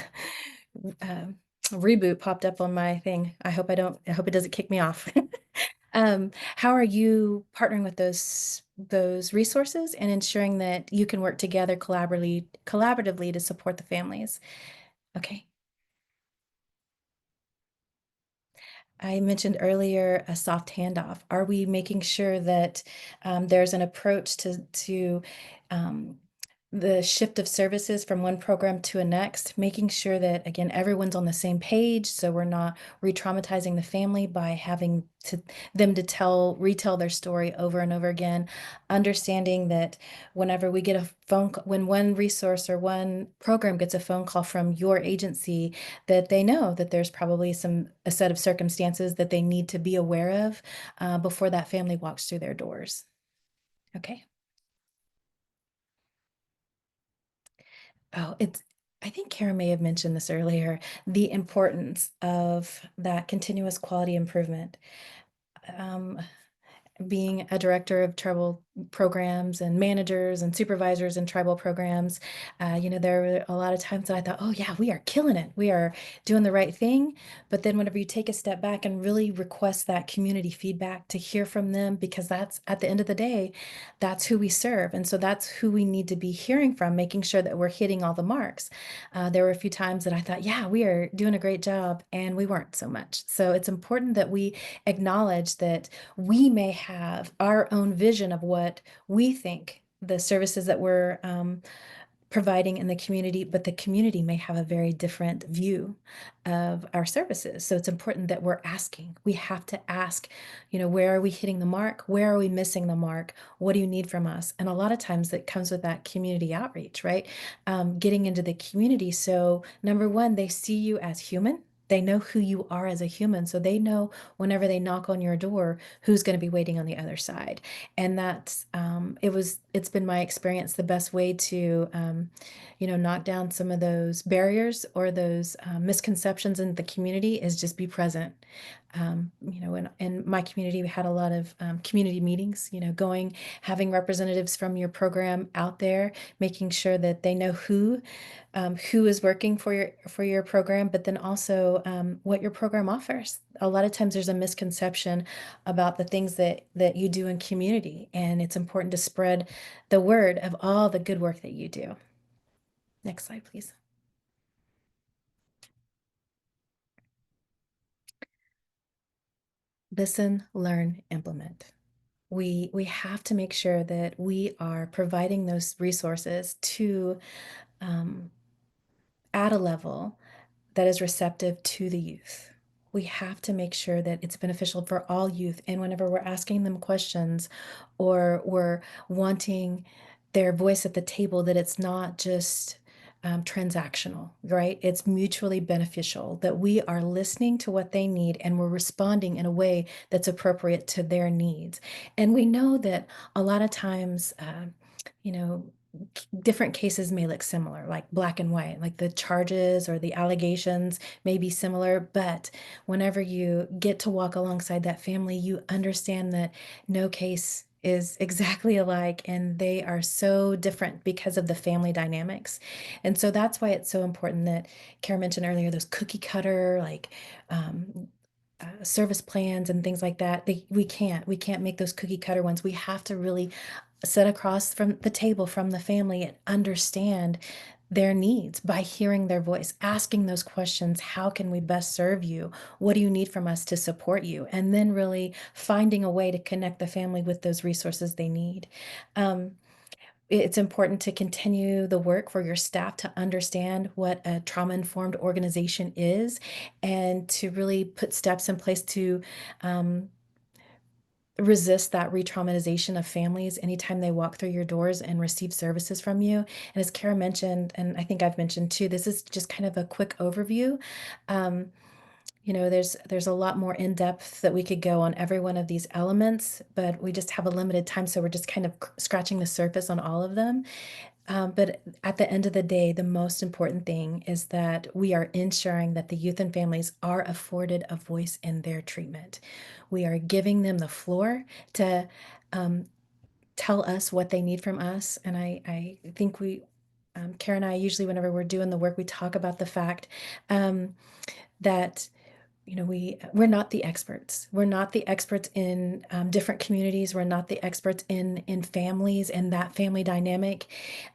reboot popped up on my thing. I hope it doesn't kick me off. How are you partnering with those resources and ensuring that you can work together collaboratively to support the families? Okay. I mentioned earlier a soft handoff. Are we making sure that there's an approach to um, the shift of services from one program to a next, making sure that, again, everyone's on the same page, so we're not re-traumatizing the family by having them to retell their story over and over again, understanding that whenever we get when one resource or one program gets a phone call from your agency, that they know that there's probably a set of circumstances that they need to be aware of before that family walks through their doors. Okay. Oh, I think Kara may have mentioned this earlier, the importance of that continuous quality improvement. Um, Being a director of tribal programs and managers and supervisors in tribal programs, there were a lot of times that I thought, oh yeah, we are killing it. We are doing the right thing. But then whenever you take a step back and really request that community feedback to hear from them, because that's at the end of the day, that's who we serve. And so that's who we need to be hearing from, making sure that we're hitting all the marks. There were a few times that I thought, yeah, we are doing a great job, and we weren't so much. So it's important that we acknowledge that we may have our own vision of what we think the services that we're providing in the community, but the community may have a very different view of our services. So it's important that we're asking. We have to ask, where are we hitting the mark? Where are we missing the mark? What do you need from us? And a lot of times that comes with that community outreach, right? Getting into the community. So number one, they see you as human. They know who you are as a human. So they know whenever they knock on your door, who's going to be waiting on the other side. And it's been my experience, the best way to, knock down some of those barriers or those misconceptions in the community is just be present. In my community, we had a lot of community meetings, having representatives from your program out there, making sure that they know who is working for your program, but then also what your program offers. A lot of times there's a misconception about the things that you do in community, and it's important to spread the word of all the good work that you do. Next slide, please. Listen, learn, implement. We have to make sure that we are providing those resources to um, at a level that is receptive to the youth. We have to make sure that it's beneficial for all youth. And whenever we're asking them questions or we're wanting their voice at the table, that it's not just transactional, right? It's mutually beneficial, that we are listening to what they need and we're responding in a way that's appropriate to their needs. And we know that a lot of times, you know, different cases may look similar, like black and white, like the charges or the allegations may be similar, but whenever you get to walk alongside that family, you understand that no case is exactly alike and they are so different because of the family dynamics. And so that's why it's so important that Kara mentioned earlier, those cookie cutter, like, service plans and things like that. We can't make those cookie cutter ones. We have to really sit across from the table from the family and understand their needs by hearing their voice, asking those questions. How can we best serve you? What do you need from us to support you? And then really finding a way to connect the family with those resources they need. Um, it's important to continue the work for your staff to understand what a trauma informed organization is and to really put steps in place to um, resist that re-traumatization of families anytime they walk through your doors and receive services from you. And as Kara mentioned, and I think I've mentioned too, this is just kind of a quick overview. Um, there's a lot more in depth that we could go on every one of these elements, but we just have a limited time, so we're just kind of scratching the surface on all of them. But at the end of the day, the most important thing is that we are ensuring that the youth and families are afforded a voice in their treatment. We are giving them the floor to um, tell us what they need from us. And I think Kara and I, usually, whenever we're doing the work, we talk about the fact um, that we're not the experts. We're not the experts in different communities. We're not the experts in families and that family dynamic.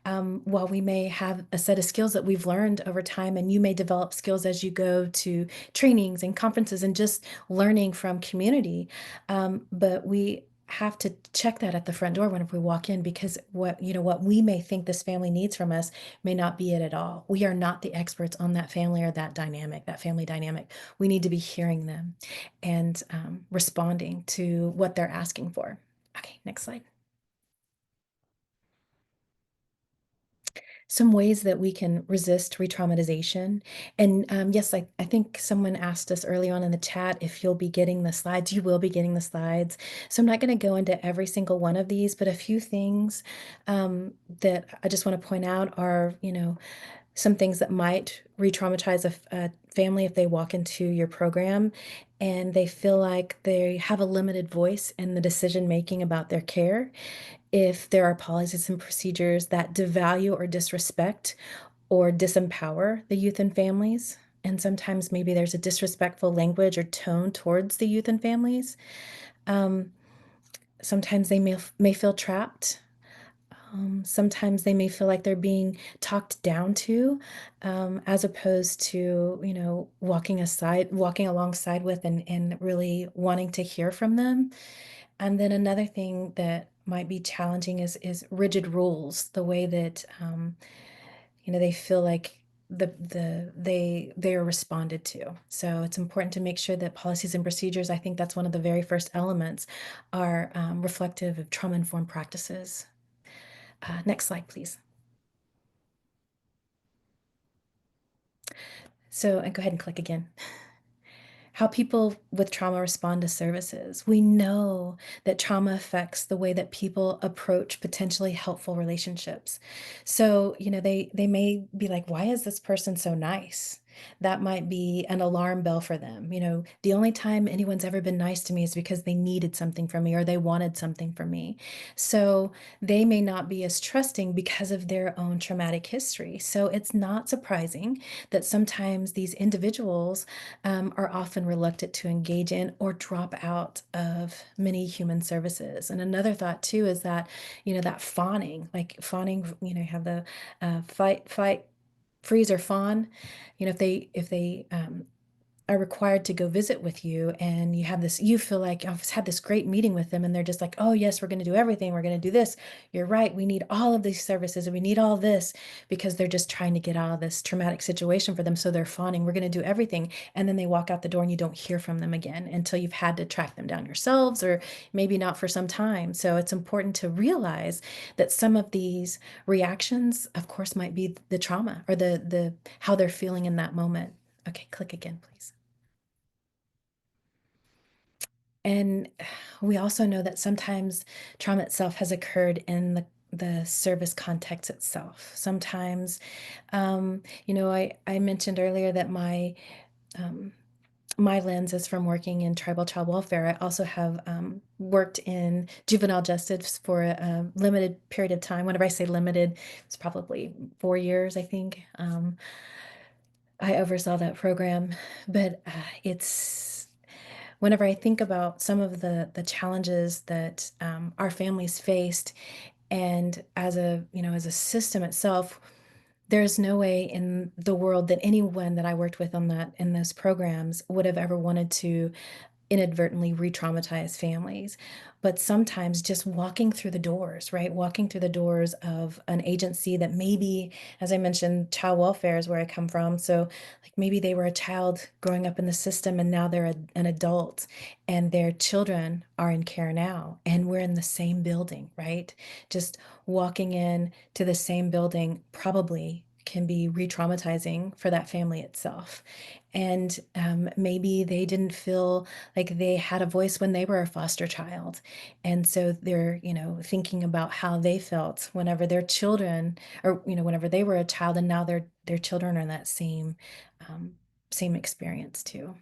While we may have a set of skills that we've learned over time, and you may develop skills as you go to trainings and conferences and just learning from community, but we have to check that at the front door whenever we walk in, because what we may think this family needs from us may not be it at all. We are not the experts on that family or that family dynamic. We need to be hearing them and responding to what they're asking for. Okay, next slide. Some ways that we can resist re-traumatization. And yes, I think someone asked us early on in the chat if you'll be getting the slides. You will be getting the slides. So I'm not going to go into every single one of these, but a few things that I just want to point out are, some things that might re-traumatize a family if they walk into your program and they feel like they have a limited voice in the decision making about their care. If there are policies and procedures that devalue or disrespect or disempower the youth and families, and sometimes maybe there's a disrespectful language or tone towards the youth and families. Um, Sometimes they may feel trapped. Sometimes they may feel like they're being talked down to, as opposed to, walking alongside with and really wanting to hear from them. And then another thing that might be challenging is rigid rules, the way that they feel like they are responded to. So it's important to make sure that policies and procedures, I think that's one of the very first elements, are reflective of trauma-informed practices. Next slide, please. So, and go ahead and click again. How people with trauma respond to services. We know that trauma affects the way that people approach potentially helpful relationships. So, they may be like, why is this person so nice? That might be an alarm bell for them. The only time anyone's ever been nice to me is because they needed something from me or they wanted something from me. So they may not be as trusting because of their own traumatic history. So it's not surprising that sometimes these individuals are often reluctant to engage in or drop out of many human services. And another thought too is that, that fawning, like fawning, you have the fight, freeze or fawn. If they are required to go visit with you and you feel like I've had this great meeting with them and they're just like, oh yes, we're going to do everything, we're going to do this, you're right, we need all of these services and we need all this, because they're just trying to get out of this traumatic situation for them, so they're fawning, we're going to do everything, and then they walk out the door and you don't hear from them again until you've had to track them down yourselves, or maybe not for some time. So it's important to realize that some of these reactions, of course, might be the trauma or the how they're feeling in that moment. Okay, click again, please. And we also know that sometimes trauma itself has occurred in the the service context itself. Sometimes, I mentioned earlier that um, my lens is from working in tribal child welfare. I also have worked in juvenile justice for a limited period of time. Whenever I say limited, it's probably 4 years, I think. I oversaw that program, but it's whenever I think about some of the challenges that our families faced, and as a system itself, there's no way in the world that anyone that I worked with on that in those programs would have ever wanted to inadvertently re-traumatize families. But sometimes just walking through the doors, right? Walking through the doors of an agency that maybe, as I mentioned, child welfare is where I come from. So, like maybe they were a child growing up in the system and now they're an adult and their children are in care now. And we're in the same building, right? Just walking in to the same building probably can be re-traumatizing for that family itself. And maybe they didn't feel like they had a voice when they were a foster child. And so they're, thinking about how they felt whenever their children or, whenever they were a child and now their children are in that um, same experience too.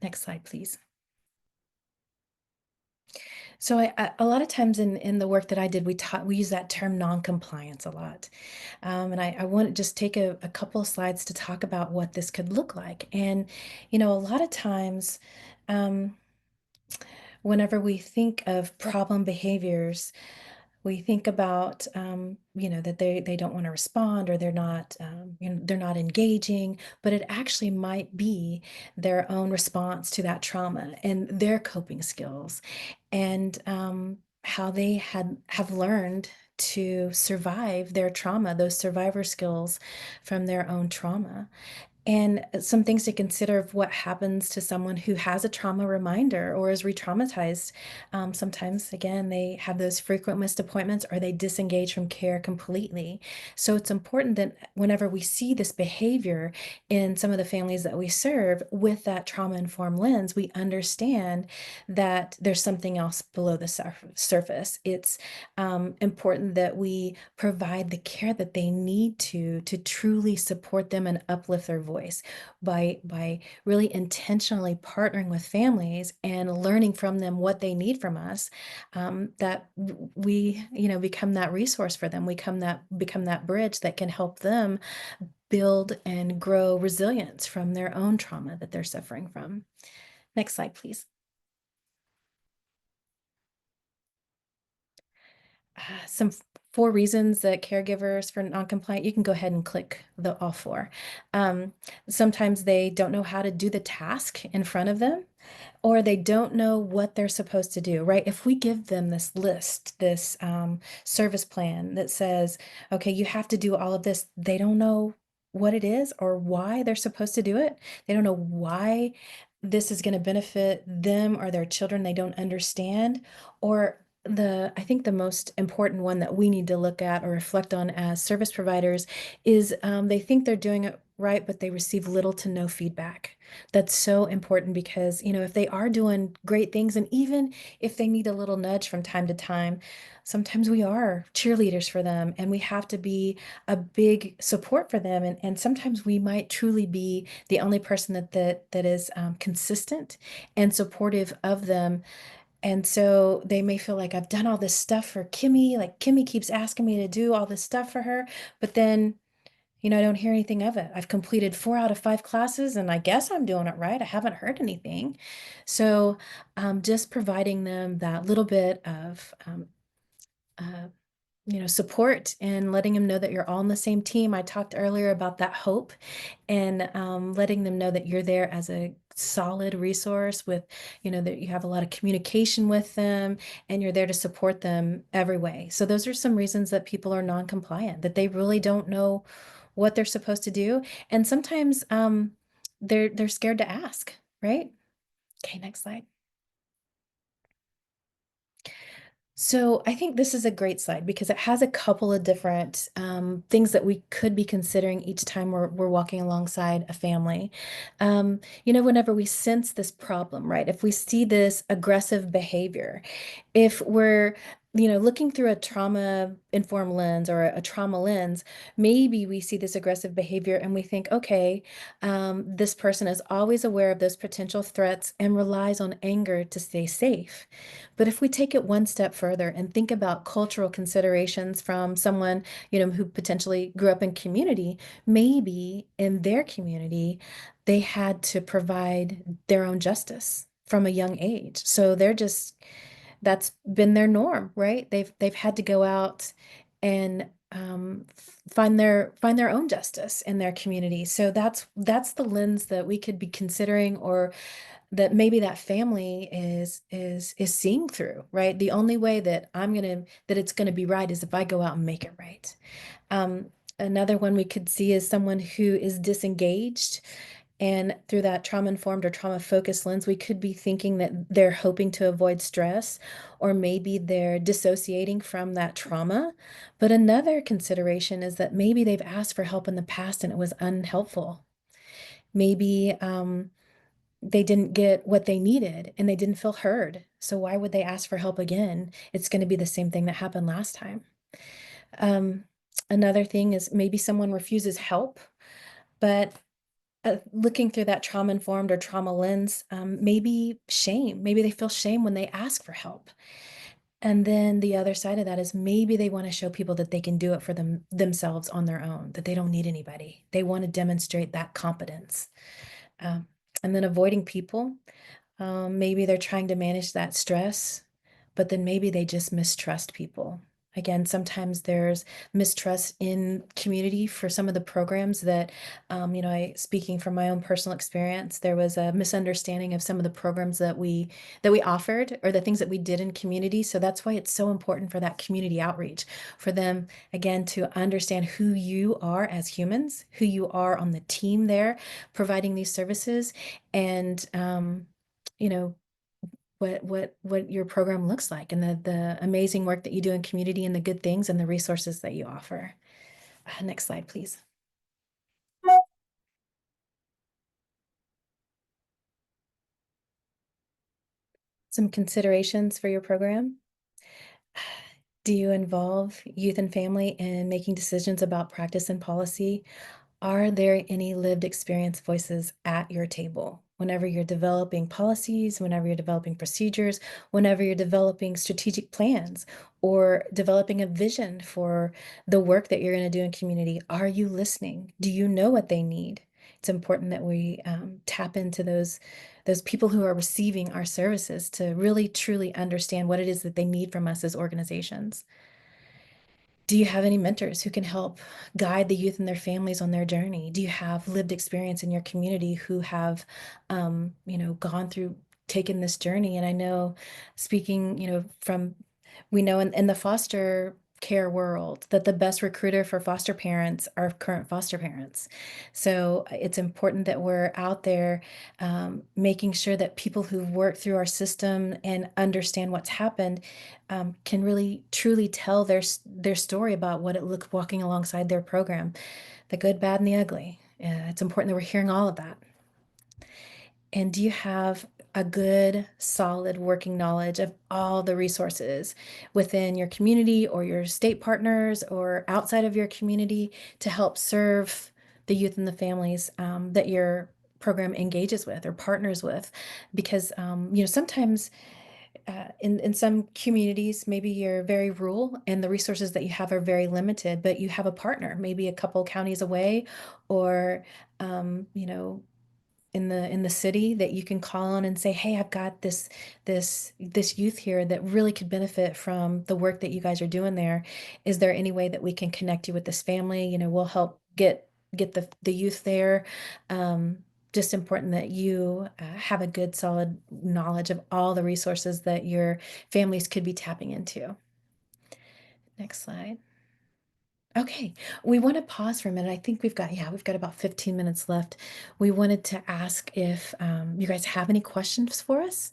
Next slide, please. So a lot of times in the work that I did, we use that term non-compliance a lot. And I want to just take a couple of slides to talk about what this could look like. And, a lot of times, um, whenever we think of problem behaviors, we think about that they don't want to respond, or they're not engaging, but it actually might be their own response to that trauma and their coping skills, and how they have learned to survive their trauma, those survivor skills from their own trauma. And some things to consider of what happens to someone who has a trauma reminder or is re-traumatized. Sometimes, again, they have those frequent missed appointments or they disengage from care completely. So it's important that whenever we see this behavior in some of the families that we serve with that trauma-informed lens, we understand that there's something else below the surface. It's important that we provide the care that they need to truly support them and uplift their voice by really intentionally partnering with families and learning from them what they need from us, that we become that resource for them. We become that bridge that can help them build and grow resilience from their own trauma that they're suffering from. Next slide, please. Some four reasons that caregivers for non-compliant, you can go ahead and click the all four. Sometimes they don't know how to do the task in front of them, or they don't know what they're supposed to do, right? If we give them this list, this service plan that says, okay, you have to do all of this, they don't know what it is or why they're supposed to do it. They don't know why this is going to benefit them or their children. They don't understand. Or I think the most important one that we need to look at or reflect on as service providers is they think they're doing it right, but they receive little to no feedback. That's so important because, if they are doing great things, and even if they need a little nudge from time to time, sometimes we are cheerleaders for them and we have to be a big support for them. And sometimes we might truly be the only person that is consistent and supportive of them. And so they may feel like I've done all this stuff for Kimee, like Kimee keeps asking me to do all this stuff for her, but then I don't hear anything of it. I've completed 4 out of 5 classes and I guess I'm doing it right. I haven't heard anything. So just providing them that little bit of uh, support and letting them know that you're all on the same team. I talked earlier about that hope, and letting them know that you're there as a solid resource with, that you have a lot of communication with them and you're there to support them every way. So those are some reasons that people are non-compliant, that they really don't know what they're supposed to do. And sometimes they're scared to ask, right? Okay, next slide. So I think this is a great slide because it has a couple of different things that we could be considering each time we're walking alongside a family. Whenever we sense this problem, right? If we see this aggressive behavior, if we're looking through a trauma-informed lens or a trauma lens, maybe we see this aggressive behavior and we think, okay, this person is always aware of those potential threats and relies on anger to stay safe. But if we take it one step further and think about cultural considerations from someone, who potentially grew up in community, maybe in their community, they had to provide their own justice from a young age. So that's been their norm, right? They've had to go out and find their own justice in their community. So that's the lens that we could be considering, or that maybe that family is seeing through, right? The only way that it's gonna be right is if I go out and make it right. Um, Another one we could see is someone who is disengaged, and through that trauma-informed or trauma-focused lens, we could be thinking that they're hoping to avoid stress, or maybe they're dissociating from that trauma. But another consideration is that maybe they've asked for help in the past and it was unhelpful. Maybe they didn't get what they needed and they didn't feel heard. So why would they ask for help again? It's going to be the same thing that happened last time. Um, Another thing is maybe someone refuses help, but looking through that trauma-informed or trauma lens, maybe shame. Maybe they feel shame when they ask for help. And then the other side of that is maybe they want to show people that they can do it for themselves on their own, that they don't need anybody. They want to demonstrate that competence. Um, and then avoiding people. Maybe they're trying to manage that stress, but then maybe they just mistrust people. Again, sometimes there's mistrust in community for some of the programs that, speaking from my own personal experience, there was a misunderstanding of some of the programs that we offered, or the things that we did in community. So that's why it's so important for that community outreach, for them, again, to understand who you are as humans, who you are on the team there, providing these services, and you know, what your program looks like, and the amazing work that you do in community, and the good things and the resources that you offer. Next slide, please. Some considerations for your program. Do you involve youth and family in making decisions about practice and policy? Are there any lived experience voices at your table whenever you're developing policies, whenever you're developing procedures, whenever you're developing strategic plans, or developing a vision for the work that you're going to do in community? Are you listening? Do you know what they need? It's important that we tap into those people who are receiving our services to really truly understand what it is that they need from us as organizations. Do you have any mentors who can help guide the youth and their families on their journey? Do you have lived experience in your community who have, gone through, taken this journey? And I know, speaking, we know in the foster care world that the best recruiter for foster parents are current foster parents. So it's important that we're out there, making sure that people who've worked through our system and understand what's happened, can really truly tell their story about what it looked walking alongside their program, the good, bad, and the ugly. It's important that we're hearing all of that. And do you have a good, solid working knowledge of all the resources within your community or your state partners or outside of your community to help serve the youth and the families, that your program engages with or partners with? Because, sometimes, in some communities, maybe you're very rural and the resources that you have are very limited, but you have a partner, maybe a couple counties away, or, in the city, that you can call on and say, hey, I've got this youth here that really could benefit from the work that you guys are doing there. Is there any way that we can connect you with this family? We'll help get the youth there. Um, just important that you have a good, solid knowledge of all the resources that your families could be tapping into. Next slide. Okay, we want to pause for a minute. I think we've got about 15 minutes left. We wanted to ask if you guys have any questions for us.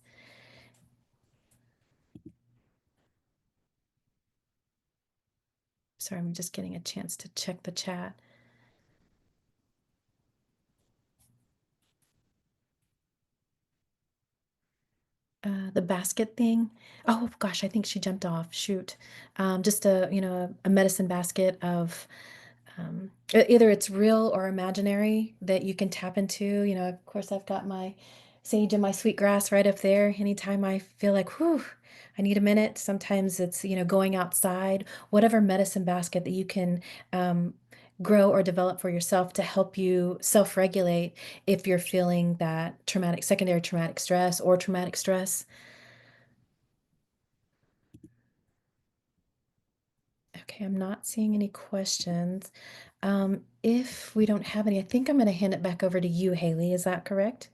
Sorry, I'm just getting a chance to check the chat. The basket thing. Oh gosh, I think she jumped off. Shoot. Just a, a medicine basket of either it's real or imaginary that you can tap into. Of course, I've got my sage and my sweetgrass right up there. Anytime I feel like, whew, I need a minute. Sometimes it's, going outside, whatever medicine basket that you can grow or develop for yourself to help you self regulate if you're feeling that secondary traumatic stress or traumatic stress. Okay, I'm not seeing any questions. If we don't have any, I think I'm going to hand it back over to you, Haley. Is that correct?